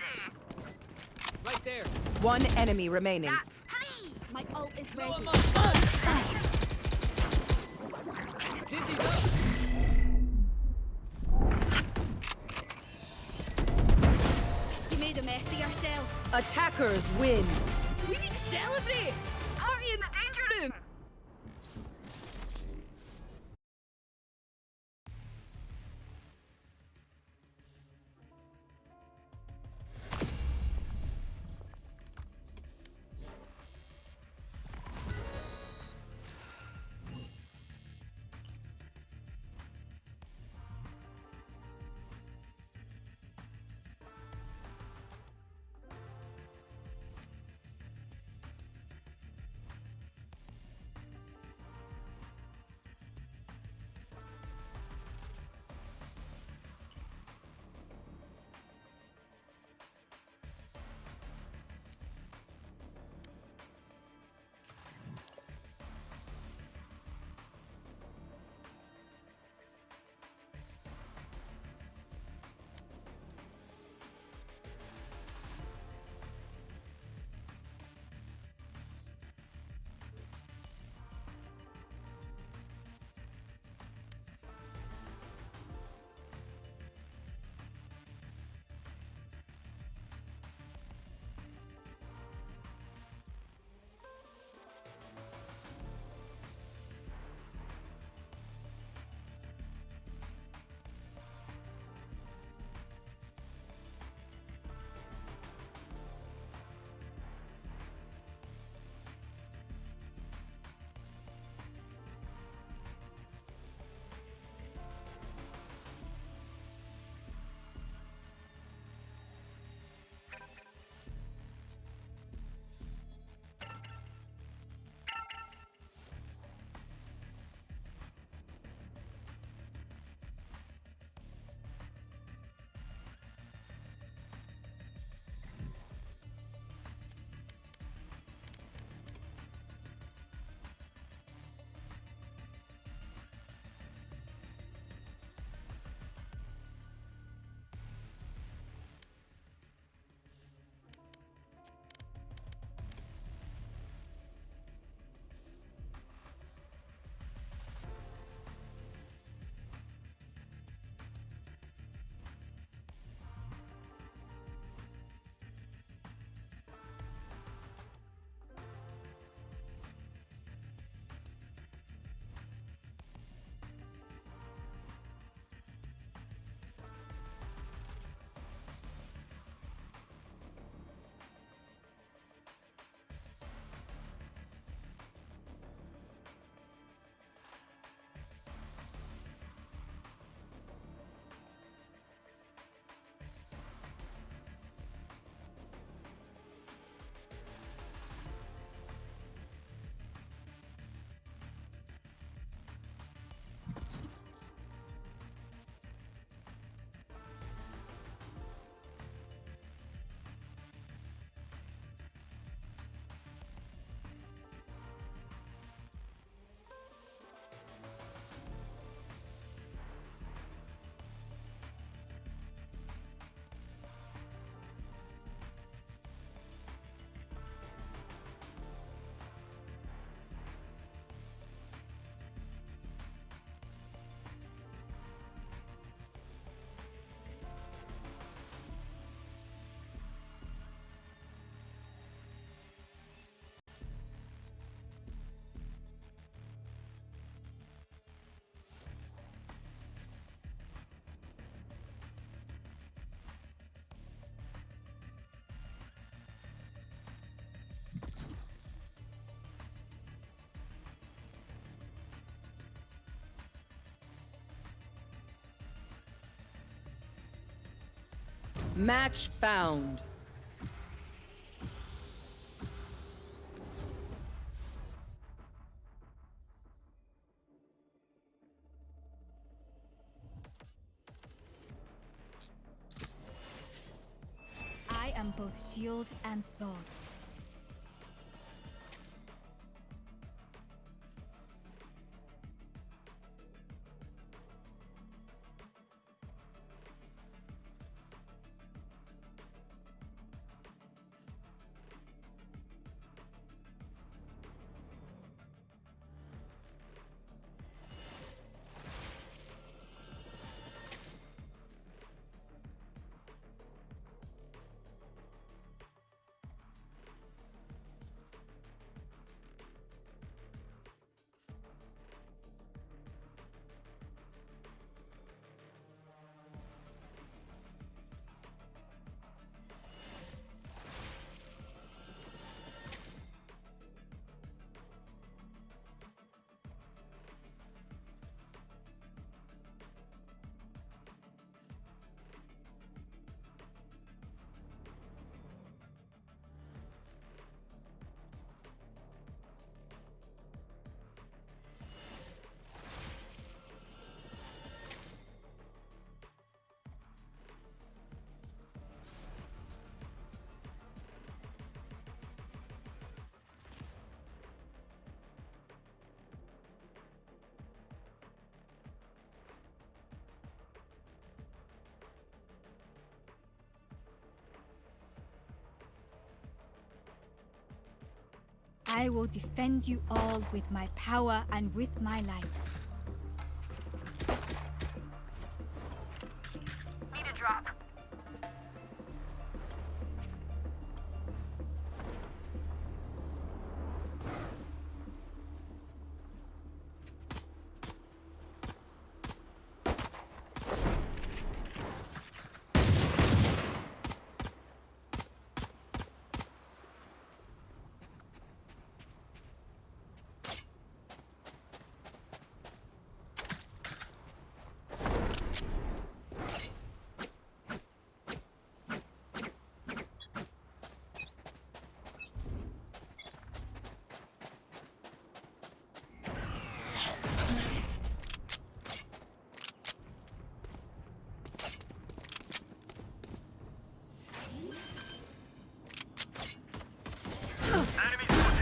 Right there. One enemy remaining. That's three. My ult is Throw ready. him up. Dizzy's up. You made a mess of yourself. Attackers win. We need to celebrate. Party in the danger room. Match found. I am both shield and sword. I will defend you all with my power and with my life. Need a drop.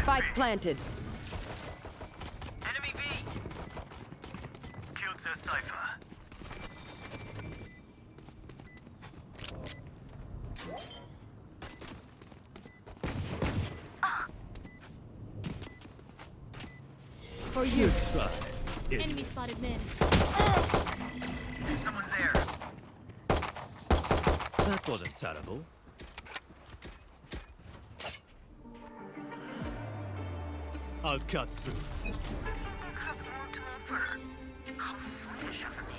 Spike planted. Enemy B. Killed their cipher. For you. Enemy spotted mid. Someone's there. That wasn't terrible. I'll cut through. I have more to offer. How foolish of me.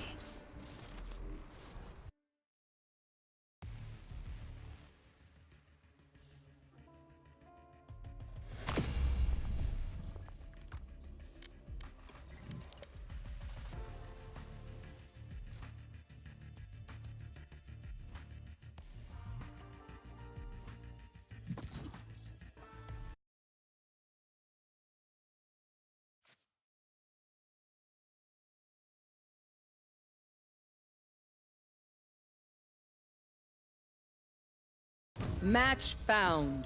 Match found.